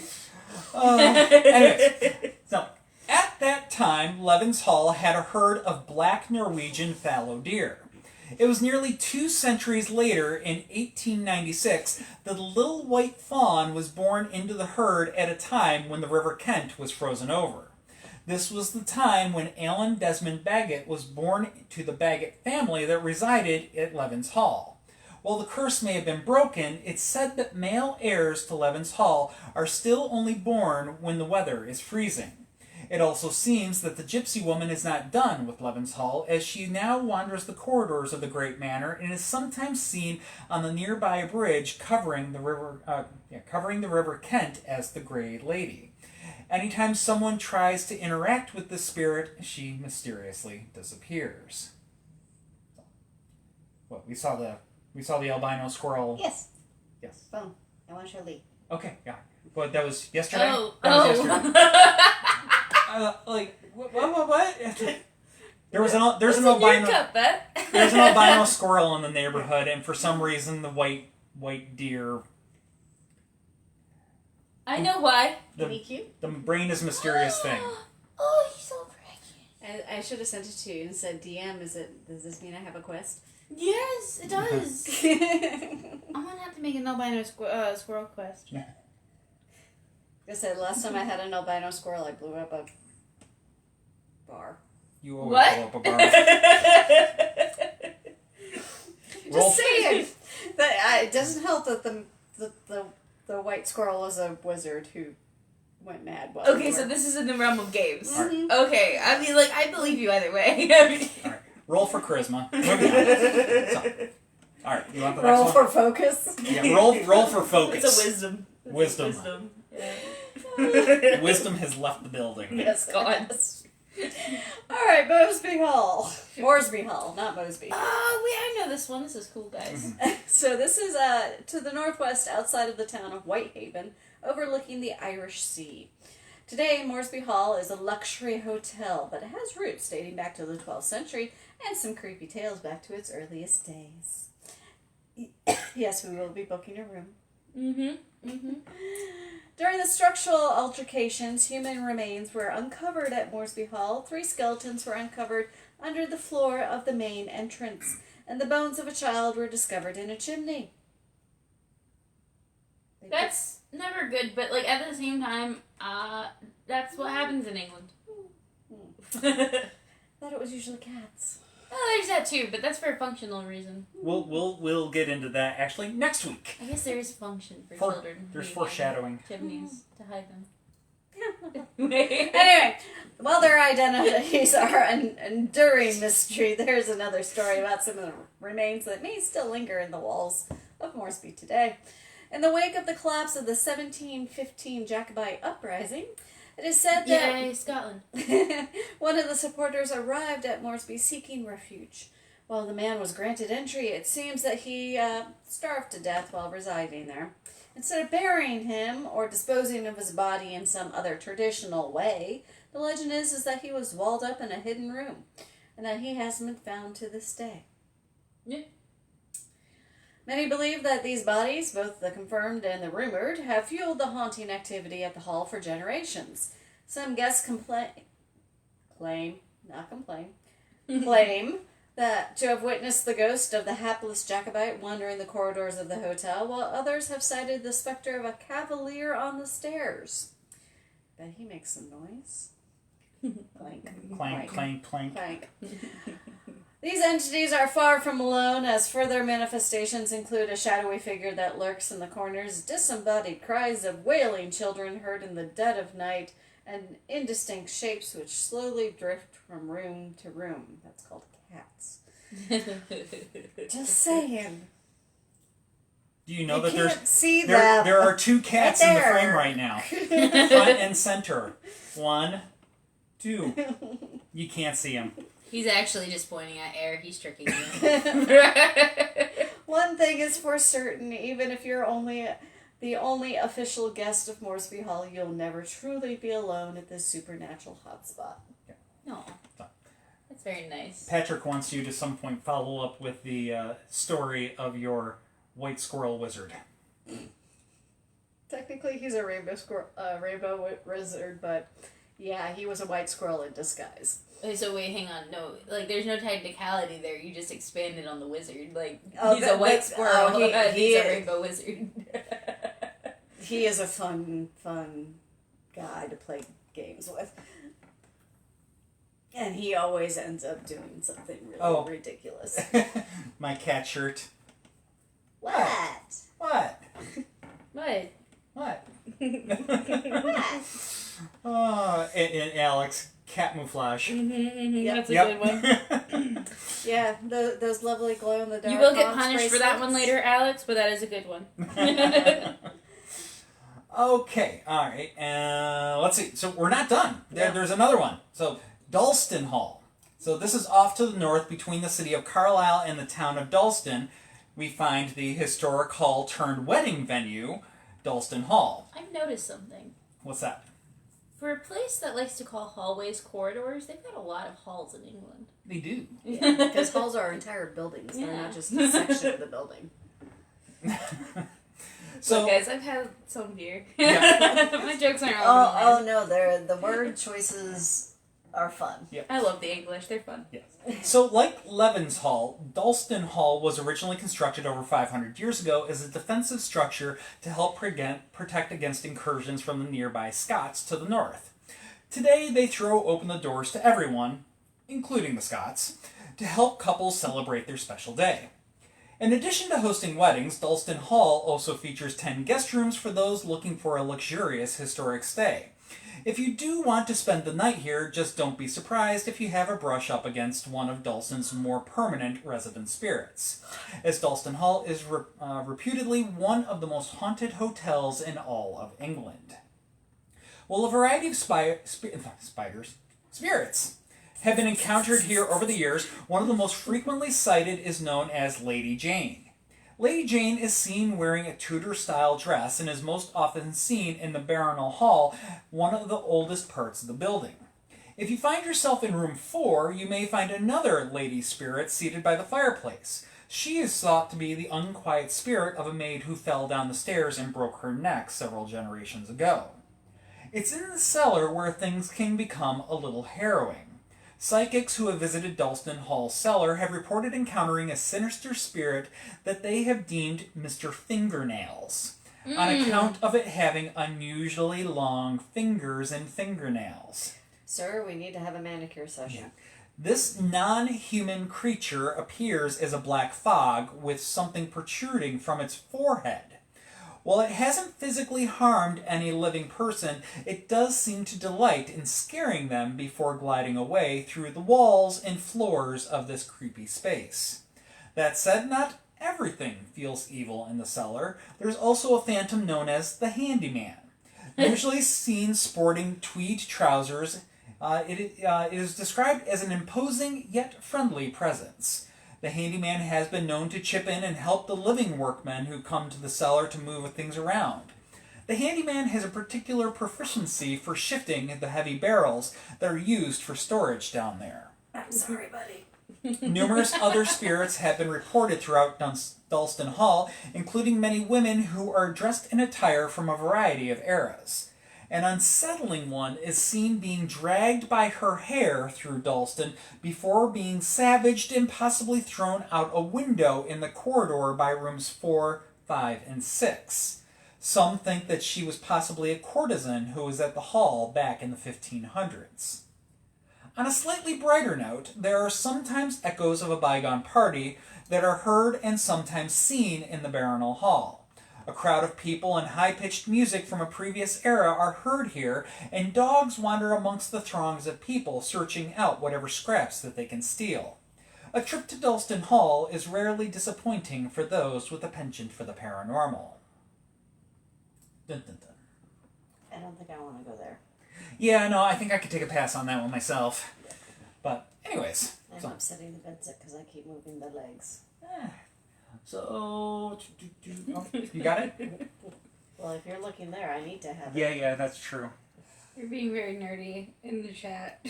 Anyways, so at that time, Levin's Hall had a herd of black Norwegian fallow deer. It was nearly 2 centuries later, in 1896, that the little white fawn was born into the herd at a time when the River Kent was frozen over. This was the time when Alan Desmond Bagot was born to the Bagot family that resided at Levin's Hall. While the curse may have been broken, it's said that male heirs to Levin's Hall are still only born when the weather is freezing. It also seems that the gypsy woman is not done with Levin's Hall, as she now wanders the corridors of the great manor and is sometimes seen on the nearby bridge covering the River Kent as the Grey Lady. Anytime someone tries to interact with the spirit, she mysteriously disappears. What, we saw the albino squirrel?
Yes.
Yes.
Boom. I want to show Lee.
Okay, yeah. But that was yesterday? That was yesterday. What? There's an albino. There's an albino squirrel in the neighborhood, and for some reason the white deer.
I know why.
The brain is a mysterious thing.
Oh, he's so pretty.
I should have sent it to you and said, DM, does this mean I have a quest?
Yes, it does. I'm gonna have to make an albino squirrel quest.
Yeah.
I said, last time I had an albino squirrel, I blew up a bar.
You always blow up a bar.
Just saying. It doesn't help that the white squirrel was a wizard who went mad.
Okay, so this is in the realm of games.
Mm-hmm.
Okay, I mean, I believe you either way.
All right, roll for charisma. All right, you want the next
roll
one?
for focus.
Yeah, roll for focus.
It's a wisdom.
Wisdom.
Yeah.
Wisdom has left the building.
Yes, God. Alright, Moresby Hall. Moresby Hall, not Mosby.
I know this one. This is cool, guys.
So this is to the northwest outside of the town of Whitehaven, overlooking the Irish Sea. Today, Moresby Hall is a luxury hotel, but it has roots dating back to the 12th century and some creepy tales back to its earliest days. Yes, we will be booking a room. During the structural altercations, human remains were uncovered at Moresby Hall. 3 skeletons were uncovered under the floor of the main entrance, and the bones of a child were discovered in a chimney.
That's never good, but at the same time, that's what happens in England.
Thought it was usually cats.
Oh, there's that too, but that's for a functional reason.
We'll get into that actually next week.
I guess there is a function for children.
There's foreshadowing.
Chimneys to hide them.
Anyway, while their identities are an enduring mystery, there's another story about some of the remains that may still linger in the walls of Moresby today. In the wake of the collapse of the 1715 Jacobite uprising, it is said that
Yay, Scotland.
one of the supporters arrived at Moresby seeking refuge. While the man was granted entry, it seems that he starved to death while residing there. Instead of burying him or disposing of his body in some other traditional way, the legend is that he was walled up in a hidden room, and that he hasn't been found to this day.
Yeah.
Many believe that these bodies, both the confirmed and the rumored, have fueled the haunting activity at the hall for generations. Some guests claim that to have witnessed the ghost of the hapless Jacobite wandering the corridors of the hotel, while others have cited the specter of a cavalier on the stairs. Bet he makes some noise. Clank.
Clank, clank, clank.
Clank. These entities are far from alone, as further manifestations include a shadowy figure that lurks in the corners, disembodied cries of wailing children heard in the dead of night, and indistinct shapes which slowly drift from room to room. That's called cats. Just saying.
Do you know
You
that
can't see
there
them.
there are two cats
Right
in the
there.
frame right now, front and center. 1, 2. You can't see them.
He's actually just pointing at air. He's tricking you.
One thing is for certain, even if you're the only official guest of Moresby Hall, you'll never truly be alone at this supernatural hotspot.
No. That's very nice.
Patrick wants you to some point follow up with the story of your white squirrel wizard.
Technically, he's a rainbow wizard, but yeah, he was a white squirrel in disguise.
Okay, so wait, hang on. No, like, there's no technicality there. You just expanded on the wizard. Like,
Oh,
he's a white squirrel.
he
He's a
is-
rainbow wizard.
He is a fun guy to play games with. And he always ends up doing something really ridiculous.
My cat shirt.
What?
What?
What?
What?
What?
Oh, and Alex, cat mouflage.
Yep.
That's a
Yep.
good one.
Yeah, those lovely glow in the dark.
You will get punished for that one later, Alex, but that is a good one.
Okay, all right. Let's see. So we're not done. There's another one. So Dalston Hall. So this is off to the north between the city of Carlisle and the town of Dalston. We find the historic hall turned wedding venue, Dalston Hall.
I've noticed something.
What's that?
For a place that likes to call hallways corridors, they've got a lot of halls in England.
They do.
Yeah, because halls are entire buildings. They're not just a section of the building.
So
Look, guys, I've had some beer.
Yeah.
My jokes aren't all
Oh no, the word choices are fun.
I love the English. They're fun.
Yes. So, like Levin's Hall, Dalston Hall was originally constructed over 500 years ago as a defensive structure to help protect against incursions from the nearby Scots to the north. Today, they throw open the doors to everyone, including the Scots, to help couples celebrate their special day. In addition to hosting weddings, Dalston Hall also features 10 guest rooms for those looking for a luxurious historic stay. If you do want to spend the night here, just don't be surprised if you have a brush up against one of Dalston's more permanent resident spirits, as Dalston Hall is reputedly one of the most haunted hotels in all of England. Well, a variety of spirits have been encountered here over the years. One of the most frequently cited is known as Lady Jane. Lady Jane is seen wearing a Tudor-style dress and is most often seen in the Baronial Hall, one of the oldest parts of the building. If you find yourself in room 4, you may find another lady spirit seated by the fireplace. She is thought to be the unquiet spirit of a maid who fell down the stairs and broke her neck several generations ago. It's in the cellar where things can become a little harrowing. Psychics who have visited Dalston Hall's cellar have reported encountering a sinister spirit that they have deemed Mr. Fingernails, on account of it having unusually long fingers and fingernails.
Sir, we need to have a manicure session.
This non-human creature appears as a black fog with something protruding from its forehead. While it hasn't physically harmed any living person, it does seem to delight in scaring them before gliding away through the walls and floors of this creepy space. That said, not everything feels evil in the cellar. There's also a phantom known as the Handyman. Usually seen sporting tweed trousers, it is described as an imposing yet friendly presence. The handyman has been known to chip in and help the living workmen who come to the cellar to move things around. The handyman has a particular proficiency for shifting the heavy barrels that are used for storage down there.
I'm sorry, buddy.
Numerous other spirits have been reported throughout Dalston Hall, including many women who are dressed in attire from a variety of eras. An unsettling one is seen being dragged by her hair through Dalston before being savaged and possibly thrown out a window in the corridor by rooms 4, 5, and 6. Some think that she was possibly a courtesan who was at the hall back in the 1500s. On a slightly brighter note, there are sometimes echoes of a bygone party that are heard and sometimes seen in the Barronel Hall. A crowd of people and high-pitched music from a previous era are heard here, and dogs wander amongst the throngs of people, searching out whatever scraps that they can steal. A trip to Dalston Hall is rarely disappointing for those with a penchant for the paranormal. Dun, dun, dun.
I don't think I want to go there.
Yeah, no, I think I could take a pass on that one myself. But, anyways.
I'm upsetting the bedsit because I keep moving the legs.
So, oh, you got it?
Well, if you're looking there, I need to have it.
Yeah, that's true.
You're being very nerdy in the chat.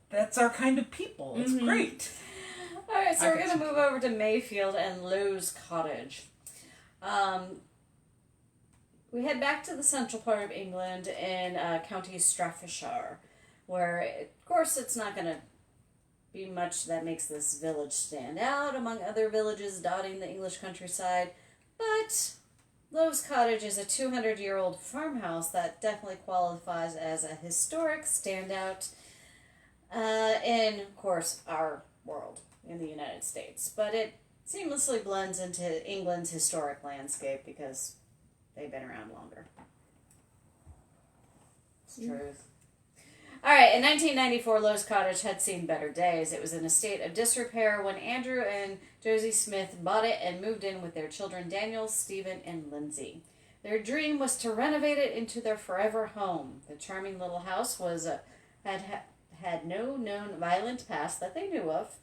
That's our kind of people. It's great.
Alright, so we're going to move over to Mayfield and Loews Cottage. We head back to the central part of England in County Staffordshire, where, of course, it's not going to be much that makes this village stand out among other villages dotting the English countryside, but Loews Cottage is a 200-year-old farmhouse that definitely qualifies as a historic standout in, of course, our world in the United States. But it seamlessly blends into England's historic landscape because they've been around longer. It's truth. Alright, in 1994, Loews Cottage had seen better days. It was in a state of disrepair when Andrew and Josie Smith bought it and moved in with their children Daniel, Stephen, and Lindsay. Their dream was to renovate it into their forever home. The charming little house had no known violent past that they knew of,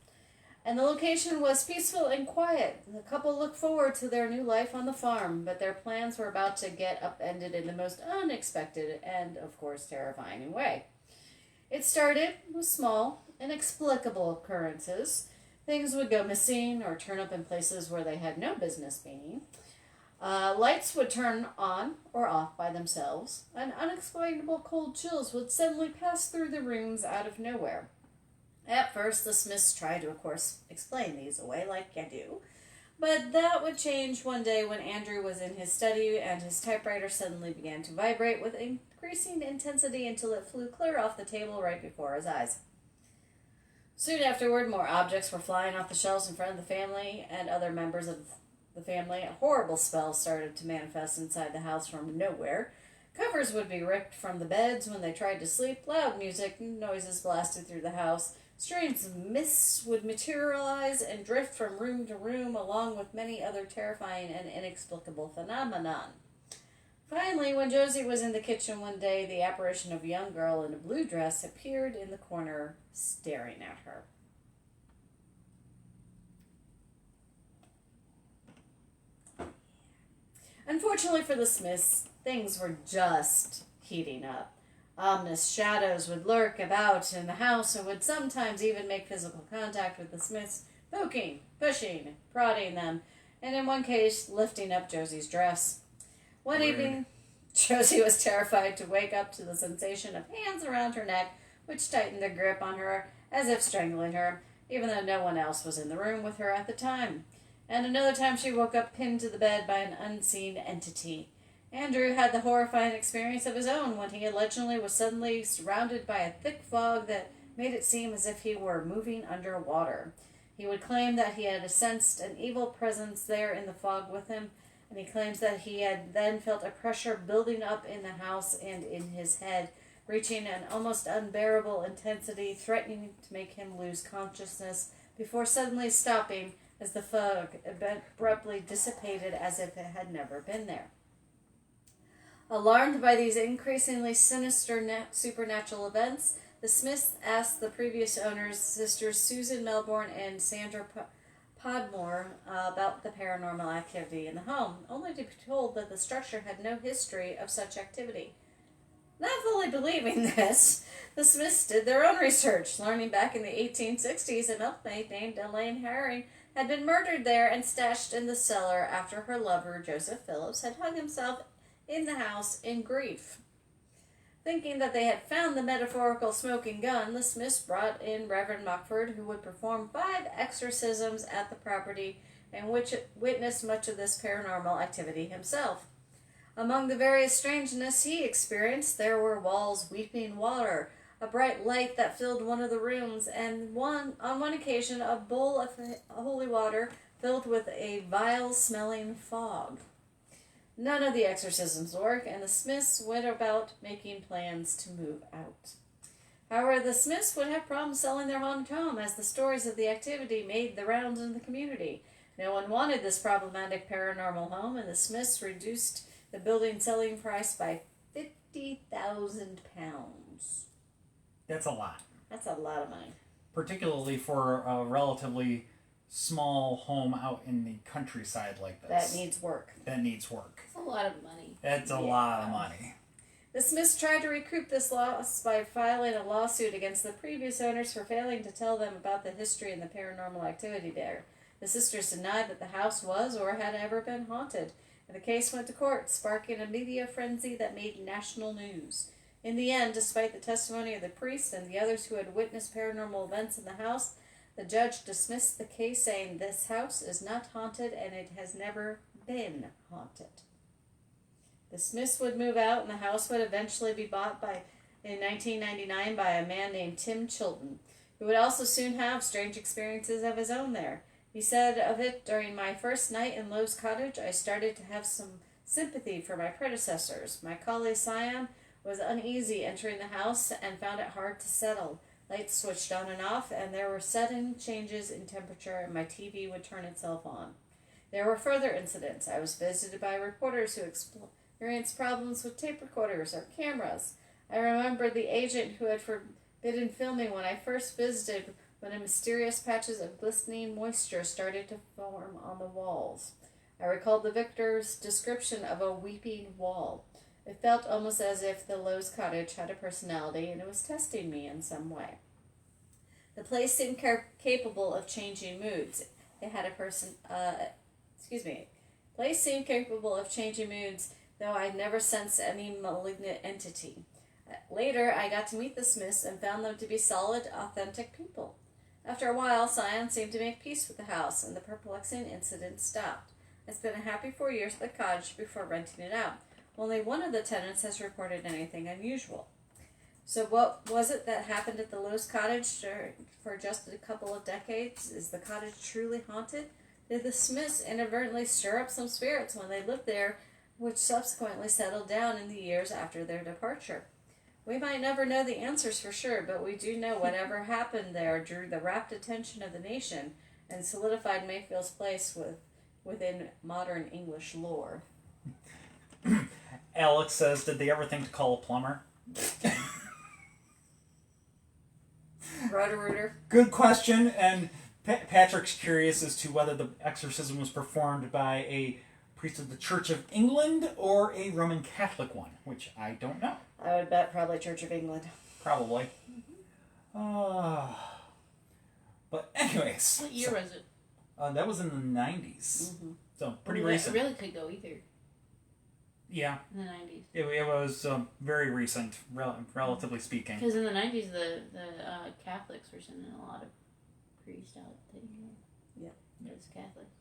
and the location was peaceful and quiet. The couple looked forward to their new life on the farm, but their plans were about to get upended in the most unexpected and, of course, terrifying way. It started with small, inexplicable occurrences. Things would go missing or turn up in places where they had no business being. Lights would turn on or off by themselves, and unexplainable cold chills would suddenly pass through the rooms out of nowhere. At first, the Smiths tried to, of course, explain these away like you do, but that would change one day when Andrew was in his study and his typewriter suddenly began to vibrate with increasing intensity until it flew clear off the table right before his eyes. Soon afterward, more objects were flying off the shelves in front of the family and other members of the family. A horrible spell started to manifest inside the house from nowhere. Covers would be ripped from the beds when they tried to sleep. Loud music and noises blasted through the house. Strange mists would materialize and drift from room to room, along with many other terrifying and inexplicable phenomenon. Finally, when Josie was in the kitchen one day, the apparition of a young girl in a blue dress appeared in the corner, staring at her. Unfortunately for the Smiths, things were just heating up. Ominous shadows would lurk about in the house and would sometimes even make physical contact with the Smiths, poking, pushing, prodding them, and in one case, lifting up Josie's dress. One evening, Josie was terrified to wake up to the sensation of hands around her neck, which tightened their grip on her as if strangling her, even though no one else was in the room with her at the time. And another time she woke up pinned to the bed by an unseen entity. Andrew had the horrifying experience of his own when he allegedly was suddenly surrounded by a thick fog that made it seem as if he were moving underwater. He would claim that he had sensed an evil presence there in the fog with him, and he claims that he had then felt a pressure building up in the house and in his head, reaching an almost unbearable intensity, threatening to make him lose consciousness before suddenly stopping as the fog abruptly dissipated as if it had never been there. Alarmed by these increasingly sinister supernatural events, the Smiths asked the previous owners, sisters Susan Melbourne and Sandra Podmore, about the paranormal activity in the home, only to be told that the structure had no history of such activity. Not fully believing this, the Smiths did their own research, learning back in the 1860s a milkmaid named Elaine Herring had been murdered there and stashed in the cellar after her lover, Joseph Phillips, had hung himself in the house in grief. Thinking that they had found the metaphorical smoking gun, the Smiths brought in Reverend Mockford, who would perform 5 exorcisms at the property and which witnessed much of this paranormal activity himself. Among the various strangeness he experienced, there were walls weeping water, a bright light that filled one of the rooms, and on one occasion a bowl of holy water filled with a vile-smelling fog. None of the exorcisms worked, and the Smiths went about making plans to move out. However, the Smiths would have problems selling their haunted home, as the stories of the activity made the rounds in the community. No one wanted this problematic paranormal home, and the Smiths reduced the building selling price by £50,000.
That's a lot.
That's a lot of money.
Particularly for a relatively small home out in the countryside like this.
That needs work.
That needs work.
It's a lot of money.
That's a lot of money.
The Smiths tried to recoup this loss by filing a lawsuit against the previous owners for failing to tell them about the history and the paranormal activity there. The sisters denied that the house was or had ever been haunted, and the case went to court, sparking a media frenzy that made national news. In the end, despite the testimony of the priest and the others who had witnessed paranormal events in the house, the judge dismissed the case, saying this house is not haunted and it has never been haunted. The Smiths would move out, and the house would eventually be bought in 1999 by a man named Tim Chilton, who would also soon have strange experiences of his own there. He said of it, "During my first night in Loews Cottage, I started to have some sympathy for my predecessors. My colleague Siam was uneasy entering the house and found it hard to settle. Lights switched on and off, and there were sudden changes in temperature, and my TV would turn itself on. There were further incidents. I was visited by reporters who experienced problems with tape recorders or cameras. I remember the agent who had forbidden filming when I first visited, when mysterious patches of glistening moisture started to form on the walls. I recalled the victor's description of a weeping wall. It felt almost as if the Loews Cottage had a personality and it was testing me in some way. The place seemed capable of changing moods. It had a place seemed capable of changing moods, though I'd never sensed any malignant entity. Later, I got to meet the Smiths and found them to be solid, authentic people. After a while, Sion seemed to make peace with the house, and the perplexing incident stopped. I spent a happy 4 years at the cottage before renting it out. Only one of the tenants has reported anything unusual. So what was it that happened at the Loews Cottage for just a couple of decades? Is the cottage truly haunted? Did the Smiths inadvertently stir up some spirits when they lived there, which subsequently settled down in the years after their departure? We might never know the answers for sure, but we do know whatever happened there drew the rapt attention of the nation and solidified Mayfield's place within modern English lore.
Alex says, did they ever think to call a plumber?
Roto-Rooter.
Good question, and Patrick's curious as to whether the exorcism was performed by a priest of the Church of England or a Roman Catholic one, which I don't know.
I would bet probably Church of England.
Probably. But anyways.
What year was it?
That was in the 90s.
Mm-hmm.
So pretty
It
recent.
really could go either.
Yeah.
In the 90s.
It was very recent, relatively speaking.
Because in the 90s, the Catholics were sending a lot of priests out.
Yep.
Those Catholics.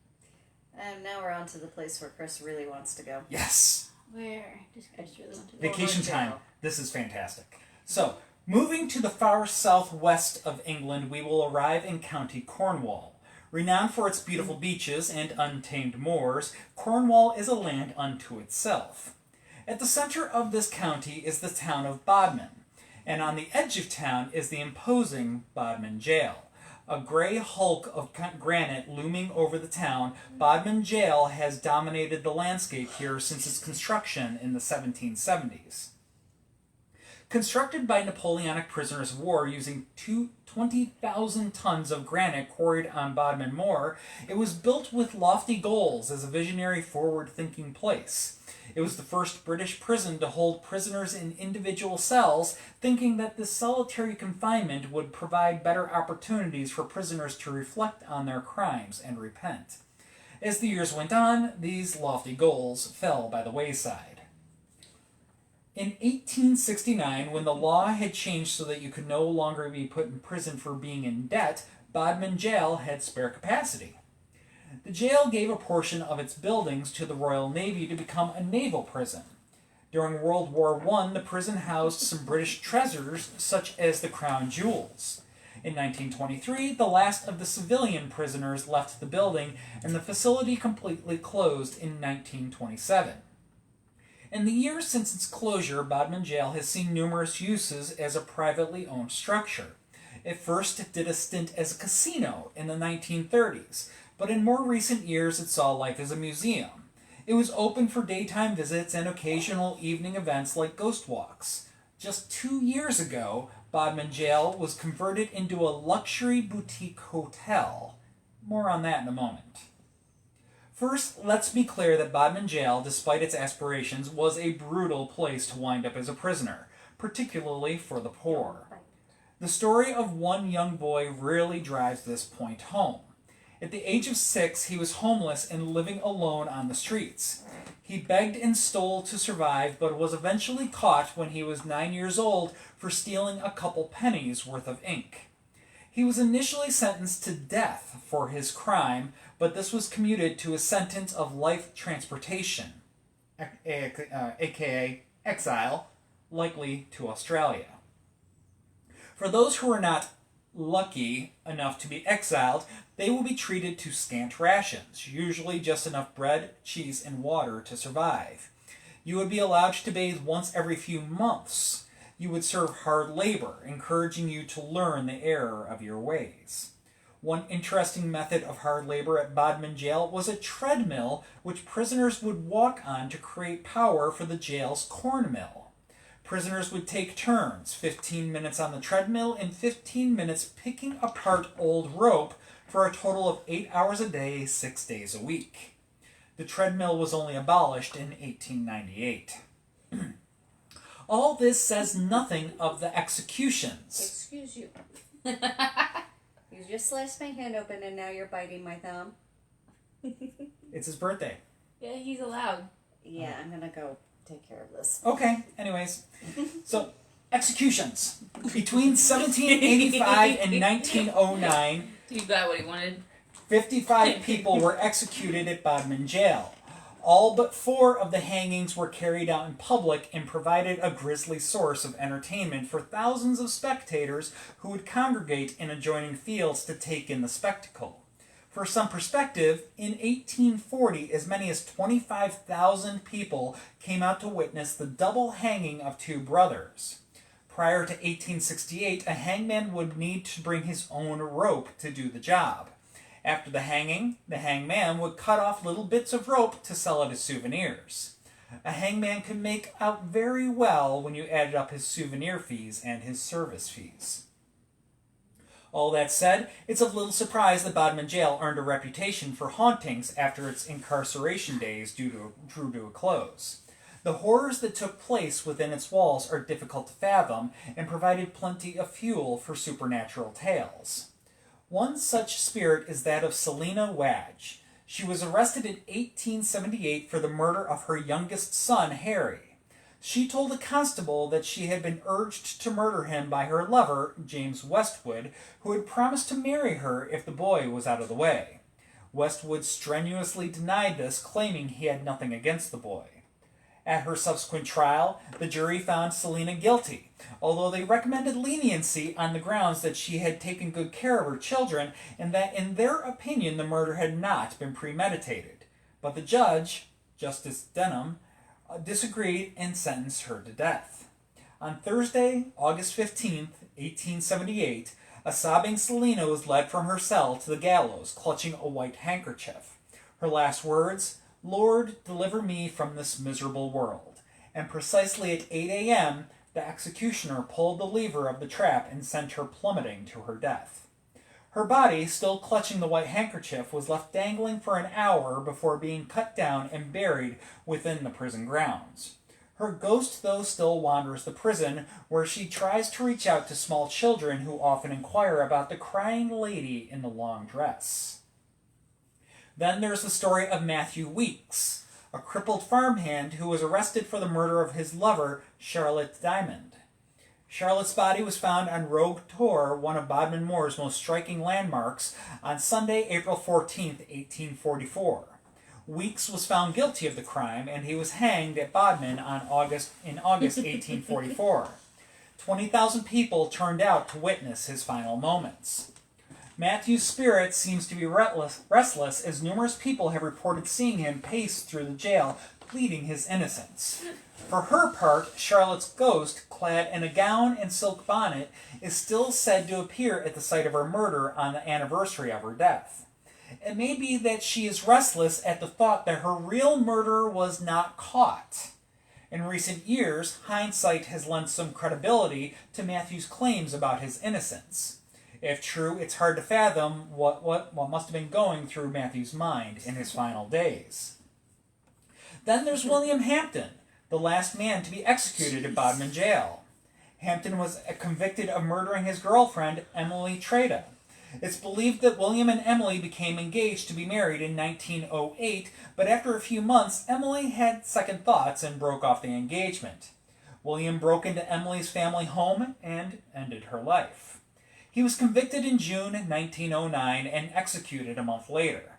And now we're on to the place where Chris really wants to go.
Yes.
Where does Chris really want to go?
Vacation
Hotel.
time. This is fantastic. So, moving to the far southwest of England, we will arrive in County Cornwall. Renowned for its beautiful beaches and untamed moors, Cornwall is a land unto itself. At the center of this county is the town of Bodmin, and on the edge of town is the imposing Bodmin Jail. A gray hulk of granite looming over the town, Bodmin Jail has dominated the landscape here since its construction in the 1770s. Constructed by Napoleonic prisoners of war using 20,000 tons of granite quarried on Bodmin Moor, it was built with lofty goals as a visionary, forward-thinking place. It was the first British prison to hold prisoners in individual cells, thinking that this solitary confinement would provide better opportunities for prisoners to reflect on their crimes and repent. As the years went on, these lofty goals fell by the wayside. In 1869, when the law had changed so that you could no longer be put in prison for being in debt, Bodmin Jail had spare capacity. The jail gave a portion of its buildings to the Royal Navy to become a naval prison. During World War I, the prison housed some British treasures, such as the crown jewels. In 1923, the last of the civilian prisoners left the building, and the facility completely closed in 1927. In the years since its closure, Bodmin Jail has seen numerous uses as a privately owned structure. At first, it did a stint as a casino in the 1930s, but in more recent years, it saw life as a museum. It was open for daytime visits and occasional evening events like ghost walks. Just 2 years ago, Bodmin Jail was converted into a luxury boutique hotel. More on that in a moment. First, let's be clear that Bodmin Jail, despite its aspirations, was a brutal place to wind up as a prisoner, particularly for the poor. The story of one young boy really drives this point home. At the age of 6, he was homeless and living alone on the streets. He begged and stole to survive, but was eventually caught when he was 9 years old for stealing a couple pennies worth of ink. He was initially sentenced to death for his crime, but this was commuted to a sentence of life transportation, aka exile, likely to Australia. For those who are not lucky enough to be exiled, they will be treated to scant rations, usually just enough bread, cheese, and water to survive. You would be allowed to bathe once every few months. You would serve hard labor, encouraging you to learn the error of your ways. One interesting method of hard labor at Bodmin Jail was a treadmill which prisoners would walk on to create power for the jail's corn mill. Prisoners would take turns, 15 minutes on the treadmill and 15 minutes picking apart old rope for a total of 8 hours a day, 6 days a week. The treadmill was only abolished in 1898. All this says nothing of the executions.
Excuse you. You just sliced my hand open and now you're biting my thumb.
It's his birthday.
Yeah, he's allowed.
Yeah, I'm gonna go take care of this.
Okay, anyways. So, executions. Between 1785 and 1909,
He got what he wanted.
55 people were executed at Bodmin Jail. All but 4 of the hangings were carried out in public and provided a grisly source of entertainment for thousands of spectators who would congregate in adjoining fields to take in the spectacle. For some perspective, in 1840, as many as 25,000 people came out to witness the double hanging of 2 brothers. Prior to 1868, a hangman would need to bring his own rope to do the job. After the hanging, the hangman would cut off little bits of rope to sell it as souvenirs. A hangman could make out very well when you added up his souvenir fees and his service fees. All that said, it's of little surprise that Bodmin Jail earned a reputation for hauntings after its incarceration days drew to a close. The horrors that took place within its walls are difficult to fathom and provided plenty of fuel for supernatural tales. One such spirit is that of Selina Wadge. She was arrested in 1878 for the murder of her youngest son, Harry. She told a constable that she had been urged to murder him by her lover, James Westwood, who had promised to marry her if the boy was out of the way. Westwood strenuously denied this, claiming he had nothing against the boy. At her subsequent trial, the jury found Selina guilty, although they recommended leniency on the grounds that she had taken good care of her children and that, in their opinion, the murder had not been premeditated. But the judge, Justice Denham, disagreed and sentenced her to death. On Thursday, August 15th, 1878, a sobbing Selina was led from her cell to the gallows, clutching a white handkerchief. Her last words, "Lord, deliver me from this miserable world." And precisely at 8 a.m., the executioner pulled the lever of the trap and sent her plummeting to her death. Her body, still clutching the white handkerchief, was left dangling for an hour before being cut down and buried within the prison grounds. Her ghost, though, still wanders the prison, where she tries to reach out to small children who often inquire about the crying lady in the long dress. Then there's the story of Matthew Weeks, a crippled farmhand who was arrested for the murder of his lover, Charlotte Diamond. Charlotte's body was found on Rogue Tor, one of Bodmin Moor's most striking landmarks, on Sunday, April 14, 1844. Weeks was found guilty of the crime, and he was hanged at Bodmin in August 1844. 20,000 people turned out to witness his final moments. Matthew's spirit seems to be restless, as numerous people have reported seeing him pace through the jail, pleading his innocence. For her part, Charlotte's ghost, clad in a gown and silk bonnet, is still said to appear at the site of her murder on the anniversary of her death. It may be that she is restless at the thought that her real murderer was not caught. In recent years, hindsight has lent some credibility to Matthew's claims about his innocence. If true, it's hard to fathom what must have been going through Matthew's mind in his final days. Then there's William Hampden, the last man to be executed at Bodmin Jail. Hampden was convicted of murdering his girlfriend, Emily Treda. It's believed that William and Emily became engaged to be married in 1908, but after a few months, Emily had second thoughts and broke off the engagement. William broke into Emily's family home and ended her life. He was convicted in June 1909 and executed a month later.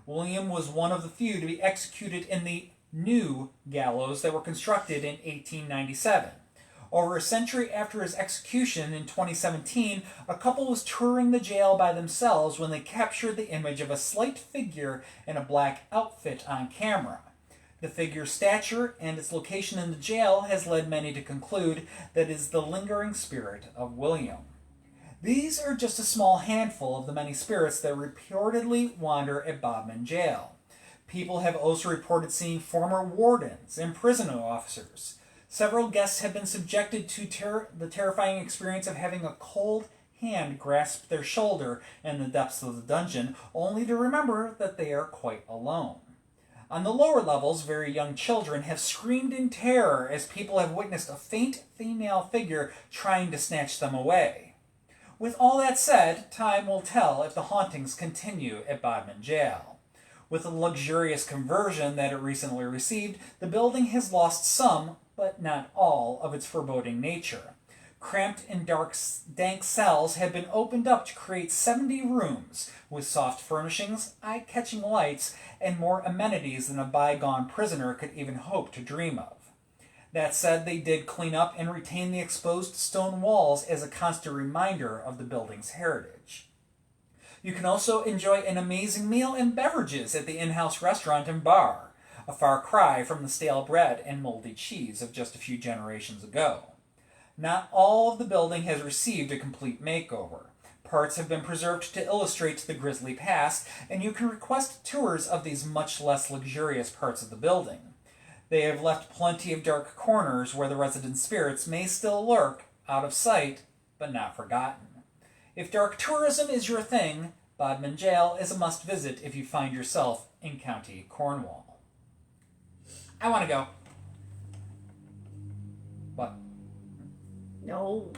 William was one of the few to be executed in the new gallows that were constructed in 1897. Over a century after his execution in 2017, a couple was touring the jail by themselves when they captured the image of a slight figure in a black outfit on camera. The figure's stature and its location in the jail has led many to conclude that it is the lingering spirit of William. These are just a small handful of the many spirits that reportedly wander at Bodmin Jail. People have also reported seeing former wardens and prison officers. Several guests have been subjected to the terrifying experience of having a cold hand grasp their shoulder in the depths of the dungeon, only to remember that they are quite alone. On the lower levels, very young children have screamed in terror as people have witnessed a faint female figure trying to snatch them away. With all that said, time will tell if the hauntings continue at Bodmin Jail. With the luxurious conversion that it recently received, the building has lost some, but not all, of its foreboding nature. Cramped and dank cells have been opened up to create 70 rooms, with soft furnishings, eye-catching lights, and more amenities than a bygone prisoner could even hope to dream of. That said, they did clean up and retain the exposed stone walls as a constant reminder of the building's heritage. You can also enjoy an amazing meal and beverages at the in-house restaurant and bar, a far cry from the stale bread and moldy cheese of just a few generations ago. Not all of the building has received a complete makeover. Parts have been preserved to illustrate the grisly past, and you can request tours of these much less luxurious parts of the building. They have left plenty of dark corners where the resident spirits may still lurk, out of sight, but not forgotten. If dark tourism is your thing, Bodmin Jail is a must-visit if you find yourself in County Cornwall. I want to go. What?
No.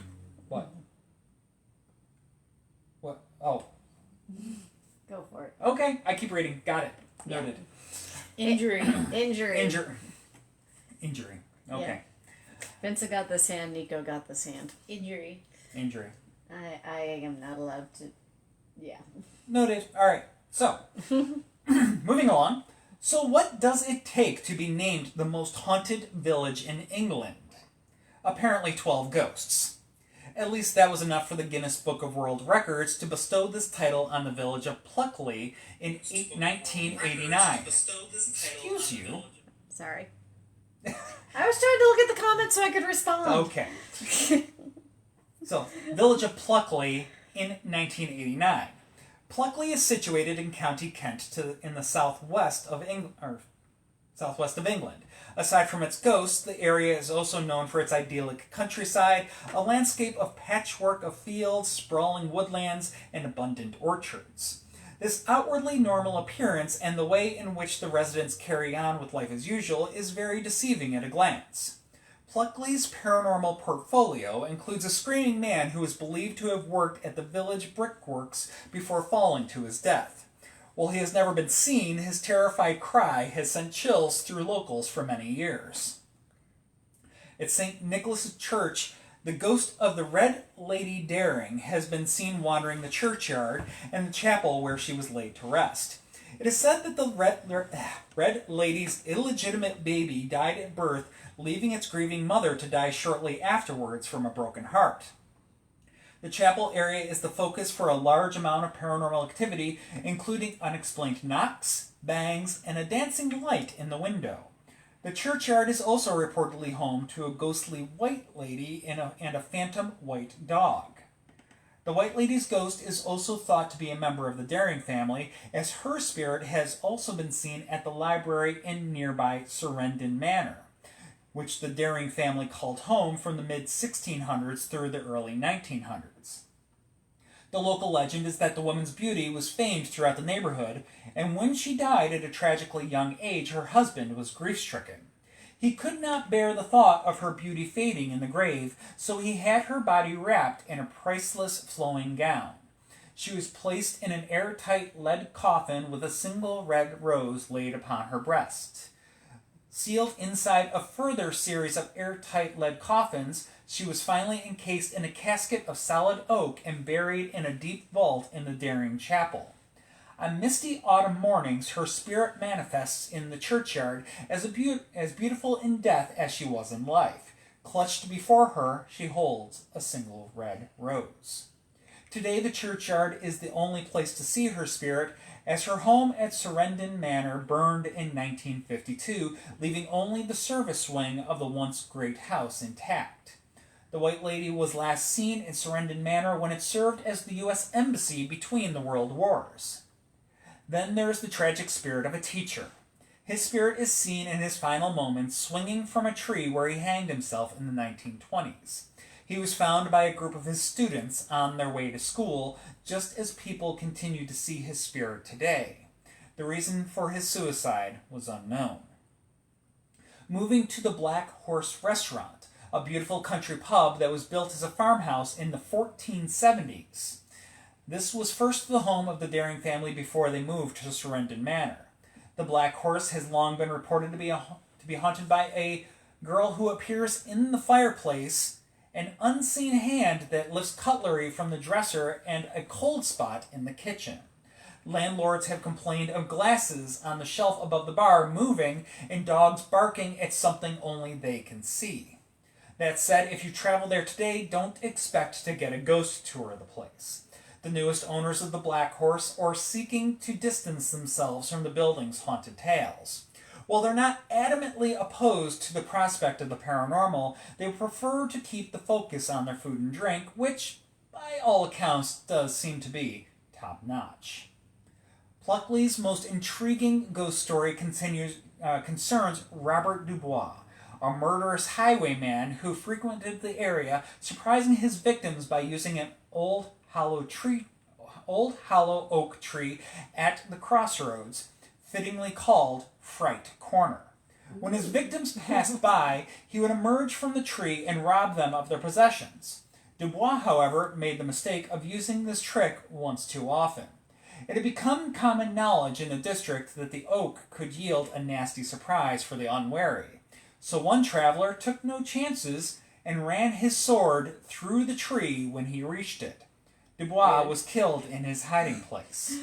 What? What? Oh.
Go for it.
Okay, I keep reading. Got it. Noted.
Injury.
Injury. Okay.
Yeah. Vincent got this hand, Nico got this hand.
Injury.
I am not allowed to... Yeah.
Noted. Alright, so, moving along. So what does it take to be named the most haunted village in England? Apparently 12 ghosts. At least that was enough for the Guinness Book of World Records to bestow this title on the village of Pluckley in 1989. Excuse you.
Sorry. I was trying to look at the comments so I could respond.
Okay. So, village of Pluckley in 1989. Pluckley is situated in County Kent in the southwest of England. Aside from its ghosts, the area is also known for its idyllic countryside, a landscape of patchwork of fields, sprawling woodlands, and abundant orchards. This outwardly normal appearance and the way in which the residents carry on with life as usual is very deceiving at a glance. Pluckley's paranormal portfolio includes a screaming man who is believed to have worked at the village brickworks before falling to his death. While he has never been seen, his terrified cry has sent chills through locals for many years. At St. Nicholas Church, the ghost of the Red Lady Daring has been seen wandering the churchyard and the chapel where she was laid to rest. It is said that the Red Lady's illegitimate baby died at birth, leaving its grieving mother to die shortly afterwards from a broken heart. The chapel area is the focus for a large amount of paranormal activity, including unexplained knocks, bangs, and a dancing light in the window. The churchyard is also reportedly home to a ghostly white lady and a phantom white dog. The White Lady's ghost is also thought to be a member of the Daring family, as her spirit has also been seen at the library in nearby Surrendon Manor, which the Daring family called home from the mid-1600s through the early 1900s. The local legend is that the woman's beauty was famed throughout the neighborhood, and when she died at a tragically young age, her husband was grief-stricken. He could not bear the thought of her beauty fading in the grave, so he had her body wrapped in a priceless flowing gown. She was placed in an airtight lead coffin with a single red rose laid upon her breast. Sealed inside a further series of airtight lead coffins, she was finally encased in a casket of solid oak and buried in a deep vault in the Daring chapel. On misty autumn mornings, her spirit manifests in the churchyard as beautiful in death as she was in life. Clutched before her, she holds a single red rose. Today, the churchyard is the only place to see her spirit, as her home at Surrendon Manor burned in 1952, leaving only the service wing of the once great house intact. The White Lady was last seen in Surrendon Manor when it served as the U.S. Embassy between the World Wars. Then there is the tragic spirit of a teacher. His spirit is seen in his final moments swinging from a tree where he hanged himself in the 1920s. He was found by a group of his students on their way to school, just as people continue to see his spirit today. The reason for his suicide was unknown. Moving to the Black Horse Restaurant, a beautiful country pub that was built as a farmhouse in the 1470s. This was first the home of the Daring family before they moved to Surrendon Manor. The Black Horse has long been reported to be haunted by a girl who appears in the fireplace, an unseen hand that lifts cutlery from the dresser, and a cold spot in the kitchen. Landlords have complained of glasses on the shelf above the bar moving and dogs barking at something only they can see. That said, if you travel there today, don't expect to get a ghost tour of the place. The newest owners of the Black Horse are seeking to distance themselves from the building's haunted tales. While they're not adamantly opposed to the prospect of the paranormal, they prefer to keep the focus on their food and drink, which, by all accounts, does seem to be top-notch. Pluckley's most intriguing ghost story concerns Robert Dubois, a murderous highwayman who frequented the area, surprising his victims by using an old hollow oak tree at the crossroads, fittingly called Fright Corner. When his victims passed by, he would emerge from the tree and rob them of their possessions. Dubois, however, made the mistake of using this trick once too often. It had become common knowledge in the district that the oak could yield a nasty surprise for the unwary. So one traveler took no chances and ran his sword through the tree when he reached it. Dubois was killed in his hiding place.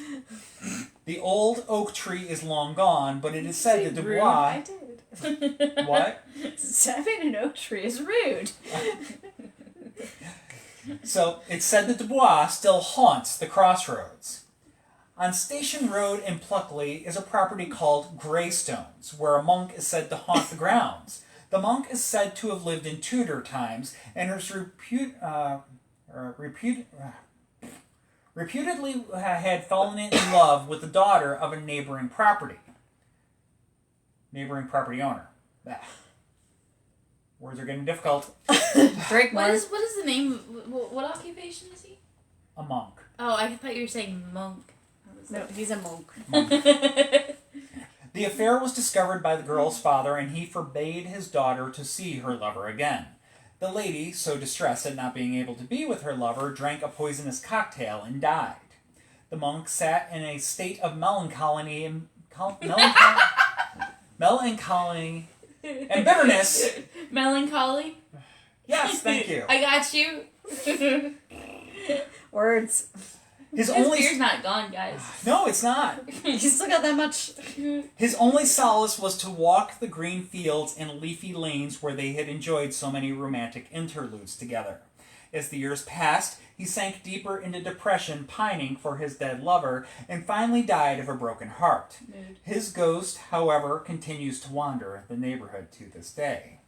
The old oak tree is long gone, but it is said that Dubois...
I did.
What?
Stabbing an oak tree is rude.
So, it's said that Dubois still haunts the crossroads. On Station Road in Pluckley is a property called Greystones, where a monk is said to haunt the grounds. The monk is said to have lived in Tudor times and is reputedly had fallen in love with the daughter of a neighboring property owner. Words are getting difficult.
Drake
What is the name? What occupation is he?
A monk.
Oh, I thought you were saying monk.
No, he's a monk.
The affair was discovered by the girl's father, and he forbade his daughter to see her lover again. The lady, so distressed at not being able to be with her lover, drank a poisonous cocktail and died. The monk sat in a state of melancholy and bitterness.
Melancholy?
Yes, thank you.
I got you.
Words.
His
His
only
beard's not gone, guys.
No, it's not.
You still got that much.
His only solace was to walk the green fields and leafy lanes where they had enjoyed so many romantic interludes together. As the years passed, he sank deeper into depression, pining for his dead lover, and finally died of a broken heart.
Mood.
His ghost, however, continues to wander the neighborhood to this day.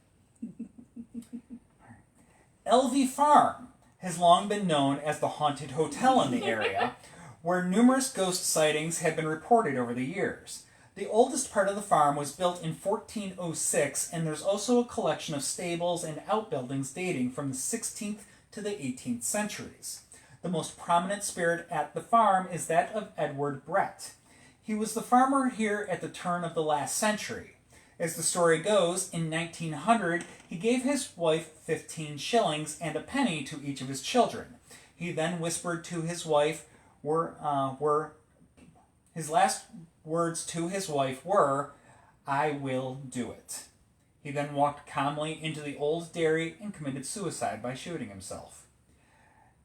Elvie Farm has long been known as the haunted hotel in the area, where numerous ghost sightings have been reported over the years. The oldest part of the farm was built in 1406, and there's also a collection of stables and outbuildings dating from the 16th to the 18th centuries. The most prominent spirit at the farm is that of Edward Brett. He was the farmer here at the turn of the last century. As the story goes, in 1900, he gave his wife 15 shillings and a penny to each of his children. He then whispered to his wife his last words to his wife were, "I will do it." He then walked calmly into the old dairy and committed suicide by shooting himself.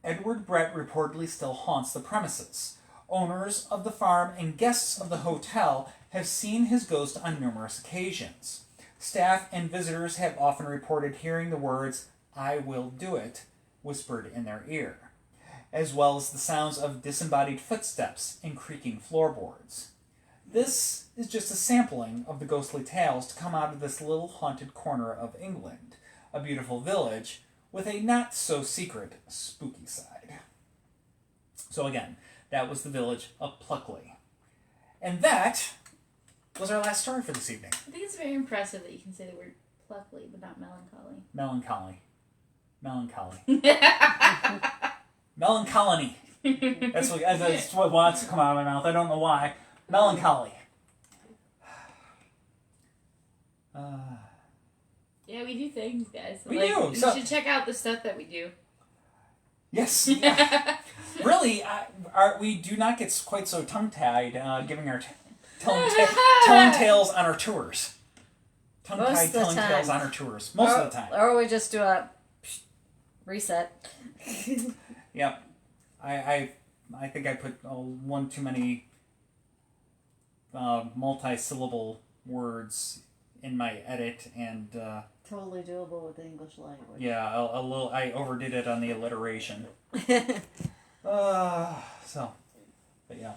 Edward Brett reportedly still haunts the premises. Owners of the farm and guests of the hotel have seen his ghost on numerous occasions. Staff and visitors have often reported hearing the words, "I will do it," whispered in their ear, as well as the sounds of disembodied footsteps and creaking floorboards. This is just a sampling of the ghostly tales to come out of this little haunted corner of England, a beautiful village with a not-so-secret spooky side. So again, that was the village of Pluckley. And that was our last story for this evening.
I think it's very impressive that you can say the word pluckly, but not melancholy.
Melancholy. Melancholy. That's what wants to come out of my mouth. I don't know why. Melancholy.
Yeah, we do things, guys.
We do,
You
so-
should check out the stuff that we do.
Yes. Really, we do not get quite so tongue-tied giving our telling tales on our tours. Tongue-tied telling tales on our tours. Most of the time.
Or we just do a reset.
Yep. I think I put one too many multi-syllable words in my edit, and
Totally doable with the English language.
yeah, a little. I overdid it on the alliteration. But yeah,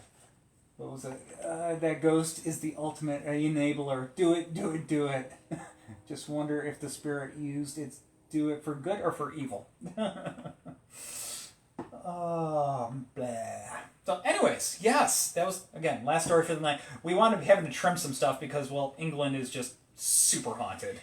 what was it? That ghost is the ultimate enabler. Do it, do it, do it. Just wonder if the spirit used its do it for good or for evil. Oh, blah. So, anyways, yes, that was, again, last story for the night. We wound up having to trim some stuff because, well, England is just super haunted.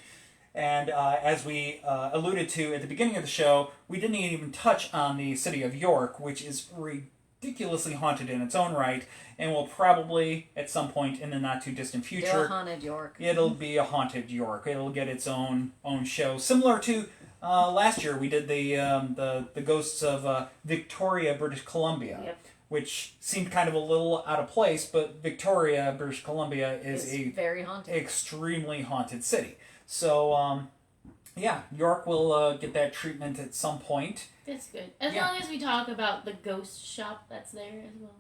And as we alluded to at the beginning of the show, we didn't even touch on the city of York, which is ridiculously haunted in its own right, and will probably, at some point in the not-too-distant future...
Still haunted York.
It'll be a haunted York. It'll get its own show. Similar to last year, we did the ghosts of Victoria, British Columbia.
Yep.
Which seemed kind of a little out of place, but Victoria, British Columbia is a
very haunted.
extremely haunted city. So, yeah, York will get that treatment at some point.
That's good. As
Yeah.
long as we talk about the ghost shop that's there as well.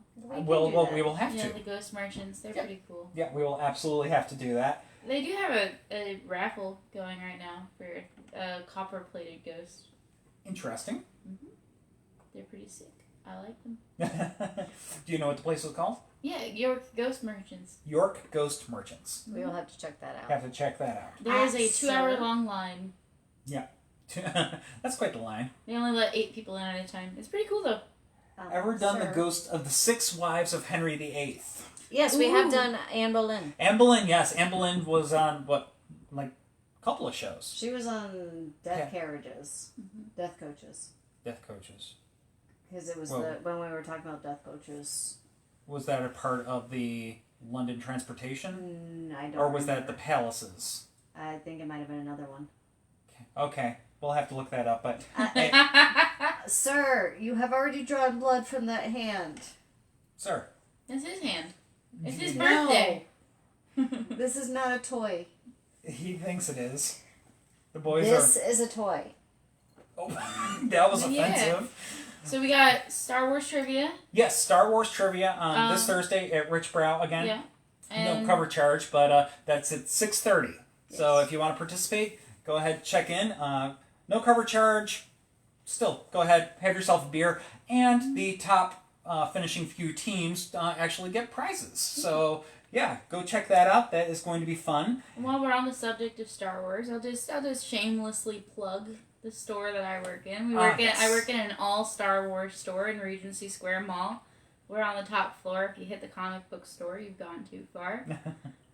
We will have
Yeah,
to.
the ghost merchants. They're
Yeah.
pretty cool.
Yeah, we will absolutely have to do that.
They do have a raffle going right now for a copper-plated ghost.
Interesting.
They're pretty sick. I like them.
Do you know what the place was called?
Yeah, York Ghost Merchants.
York Ghost Merchants.
We'll have to check that out.
Have to check that out.
There is a
Sir.
2-hour-long line.
Yeah. That's quite the line.
They only let 8 people in at a time. It's pretty cool, though.
Ever done
Sir.
the ghost of the 6 wives of Henry VIII?
Yes, we have
Ooh.
done Anne Boleyn.
Anne Boleyn, yes. Anne Boleyn was on, a couple of shows.
She was on Death
Yeah.
Carriages, Death Coaches.
Death Coaches.
Because it was
Whoa.
when we were talking about Death Coaches.
Was that a part of the London transportation?
I don't
Or was that
remember.
the palaces?
I think it might have been another one.
Okay. We'll have to look that up, but...
Sir, you have already drawn blood from that hand.
Sir.
It's his hand. It's his
No.
birthday.
This is not a toy.
He thinks it is. The boys
This is a toy.
Oh, that was
Yeah.
offensive.
So we got Star Wars trivia.
Yes, Star Wars trivia on this Thursday at Rich Brow again.
Yeah.
No cover charge, but that's at 6:30.
Yes.
So if you want to participate, go ahead, check in. No cover charge. Still, go ahead, have yourself a beer, and the top finishing few teams actually get prizes. So yeah, go check that out. That is going to be fun.
And while we're on the subject of Star Wars, I'll just shamelessly plug the store that I work in. I work in an all Star Wars store in Regency Square Mall. We're on the top floor. If you hit the comic book store, you've gone too far.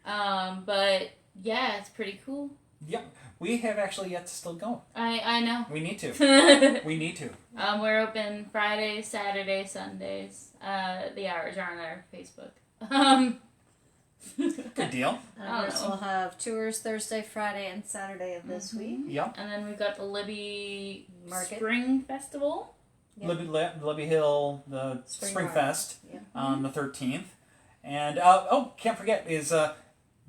But yeah, it's pretty cool.
Yep, we have actually yet to still go.
I know.
We need to. We need to.
We're open Fridays, Saturdays, Sundays. The hours are on our Facebook.
Good deal.
We'll have tours Thursday, Friday, and Saturday of this week.
Yep.
And then we've got the Libby
Market.
Spring Festival.
Yep.
Libby Hill, the Spring Fest
Yeah.
on the 13th. And, can't forget, is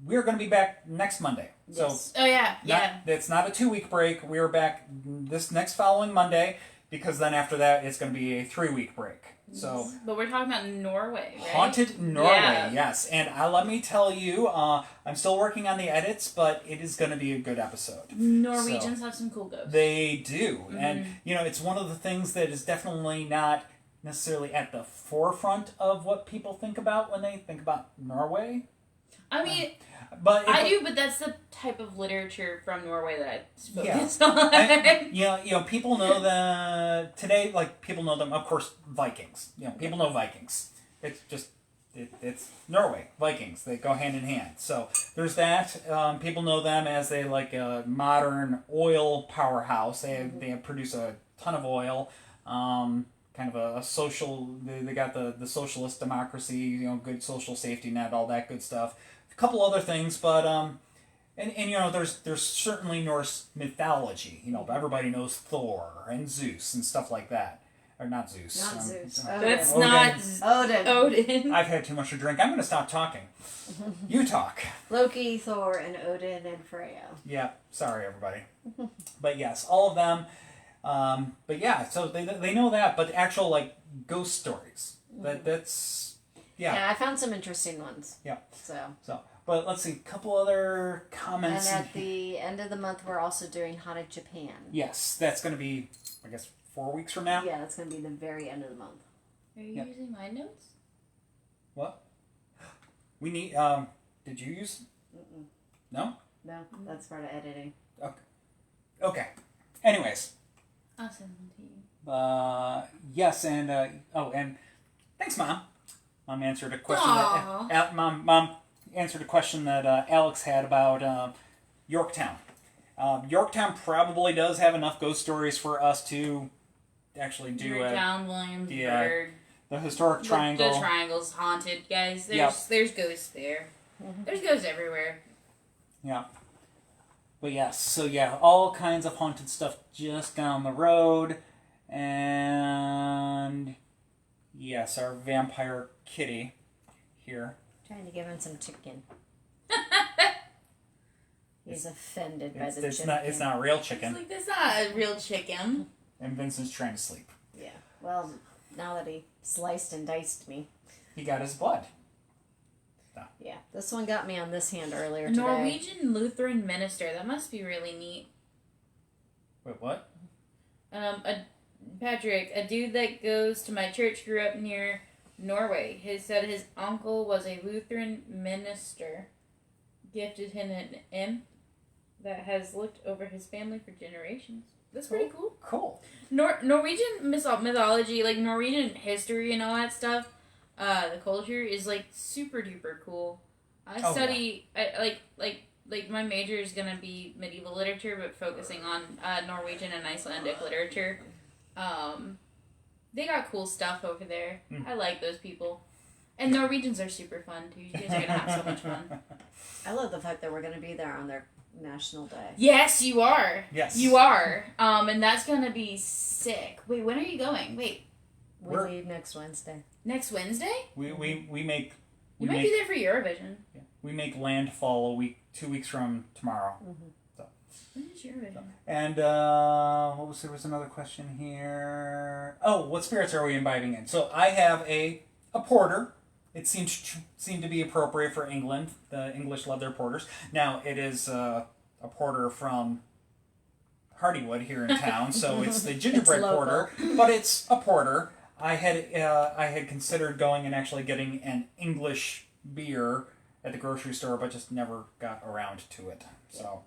we're going to be back next Monday.
Yes.
Oh yeah, yeah.
It's not a 2-week break. We're back this next following Monday, because then after that it's going to be a 3-week break. So
But we're talking about Norway, right?
Haunted Norway,
Yeah.
yes. And let me tell you, I'm still working on the edits, but it is going to be a good episode.
Norwegians have some cool ghosts.
They do. And, it's one of the things that is definitely not necessarily at the forefront of what people think about when they think about Norway.
I mean,
But
I do, but that's the type of literature from Norway that I
Yeah.
focus on.
People know today, like, people know them, of course, Vikings. People know Vikings. It's just, it's Norway, Vikings. They go hand in hand. So there's that. People know them as a modern oil powerhouse. They produce a ton of oil. Kind of a social, they got the socialist democracy, good social safety net, all that good stuff. A couple other things, but there's certainly Norse mythology. Everybody knows Thor and Zeus and stuff like that. Or not Zeus.
Not Zeus.
That's
Odin.
not Odin.
I've had too much to drink. I'm going to stop talking. You talk.
Loki, Thor, and Odin, and Freya.
Yeah, sorry everybody. But yes, all of them. But yeah, so they know that, but actual ghost stories. That's
Yeah, I found some interesting ones.
Yeah.
So,
but let's see, a couple other comments.
and at the end of the month, we're also doing Haunted Japan.
Yes, that's going to be, I guess, 4 weeks from now.
Yeah, that's going to be the very end of the month.
Are you
Yep.
using my notes?
What? We need. Did you use?
Mm-mm.
No.
No, that's part of editing.
Okay. Anyways.
I'll send them to you.
Yes, and thanks, Mom. Mom answered a question.
Aw.
Mom answered a question that Alex had about Yorktown. Yorktown probably does have enough ghost stories for us to actually do
Yorktown, Williamsburg.
the historic triangle.
The triangle's haunted, guys.
Yep.
There's ghosts there. There's ghosts everywhere.
Yeah. But yes, so yeah, all kinds of haunted stuff just down the road. And yes, our vampire kitty here.
Trying to give him some chicken. He's offended by the
It's
chicken.
not real chicken.
That's not a real chicken.
And Vincent's trying to sleep.
Yeah. Well, now that he sliced and diced me.
He got his blood.
Yeah. This one got me on this hand earlier
A
today.
Norwegian Lutheran minister. That must be really neat.
Wait, what?
Patrick, a dude that goes to my church grew up near Norway. He said his uncle was a Lutheran minister. Gifted him an imp that has looked over his family for generations. That's pretty cool.
Cool.
Norwegian mythology, like Norwegian history and all that stuff, the culture is super duper cool. I study like my major is gonna be medieval literature, but focusing on Norwegian and Icelandic literature. They got cool stuff over there. I like those people, and Norwegians are super fun too. You guys are gonna have so much fun.
I love the fact that we're going to be there on their National Day.
Yes, you are.
Yes.
You are. And that's gonna be sick. Wait, when are you going? Wait,
We leave next Wednesday.
next Wednesday?
We make
You might be there for Eurovision.
we make landfall 2 weeks from tomorrow.
What is your vision?
And there was another question here. Oh, what spirits are we imbibing in? So I have a porter. It seemed to be appropriate for England. The English love their porters. Now it is a porter from Hardywood here in town, so it's the gingerbread porter, but it's a porter. I had considered going and actually getting an English beer at the grocery store, but just never got around to it. So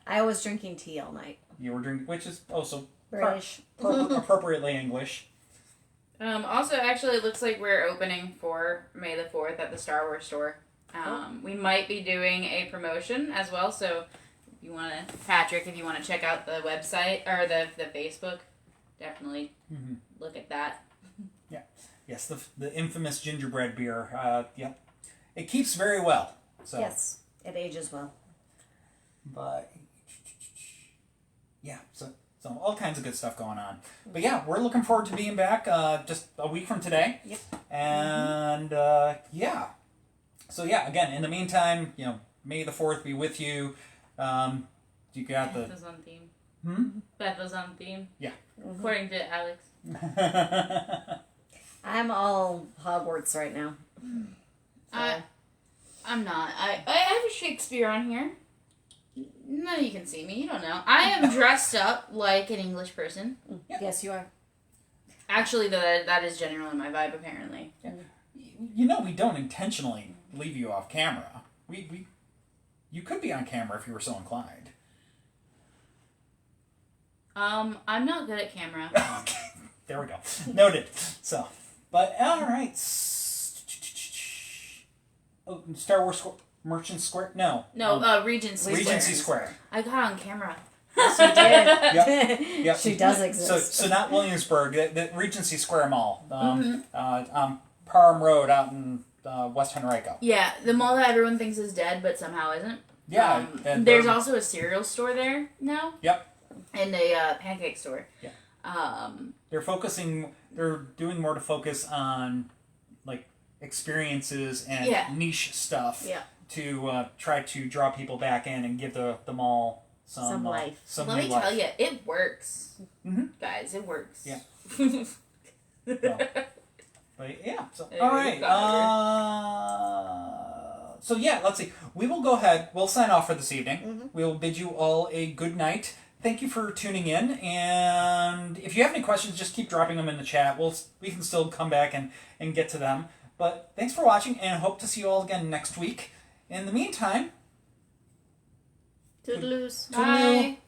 I was drinking tea all night.
you were drinking, which is also
British.
appropriately English.
Also, actually, it looks like we're opening for May the 4th at the Star Wars store. We might be doing a promotion as well, so if you want to, Patrick, if you want to check out the website, or the Facebook, definitely look at that.
Yeah. Yes, the infamous gingerbread beer. Yep. It keeps very well. So.
Yes, it ages well.
But, yeah, so all kinds of good stuff going on. But yeah, we're looking forward to being back just a week from today.
Yep.
And yeah. So yeah, again, in the meantime, May the 4th be with you. You got
Beth was on theme.
Hmm?
Beth was on theme.
Yeah.
According to Alex.
I'm all Hogwarts right now. So.
I'm not. I have a Shakespeare on here. No, you can see me. You don't know. I am dressed up like an English person.
Yeah.
Yes, you are.
Actually, that is generally my vibe, apparently.
Yeah. We don't intentionally leave you off camera. You could be on camera if you were so inclined.
I'm not good at camera.
Okay. There we go. Noted. So, but all right. Oh, Star Wars Merchant Square? No.
No, Regency
Regency Square.
I got on camera.
Yes, you did.
Yep.
She does exist.
So not Williamsburg, the Regency Square Mall, Parham Road out in West Henrico.
Yeah, the mall that everyone thinks is dead, but somehow isn't.
Yeah.
There's also a cereal store there now.
Yep.
And a pancake store.
Yeah. They're doing more to focus on like experiences and niche stuff to try to draw people back in and give the mall some
life.
Let me tell you, it works.
Mm-hmm.
Guys, it works.
Yeah. But yeah, so all right. So yeah, let's see. We will go ahead. We'll sign off for this evening.
Mm-hmm.
We will bid you all a good night. Thank you for tuning in. And if you have any questions, just keep dropping them in the chat. We can still come back and get to them. But thanks for watching, and hope to see you all again next week. In the meantime,
Toodaloos.
toodaloo.
Bye.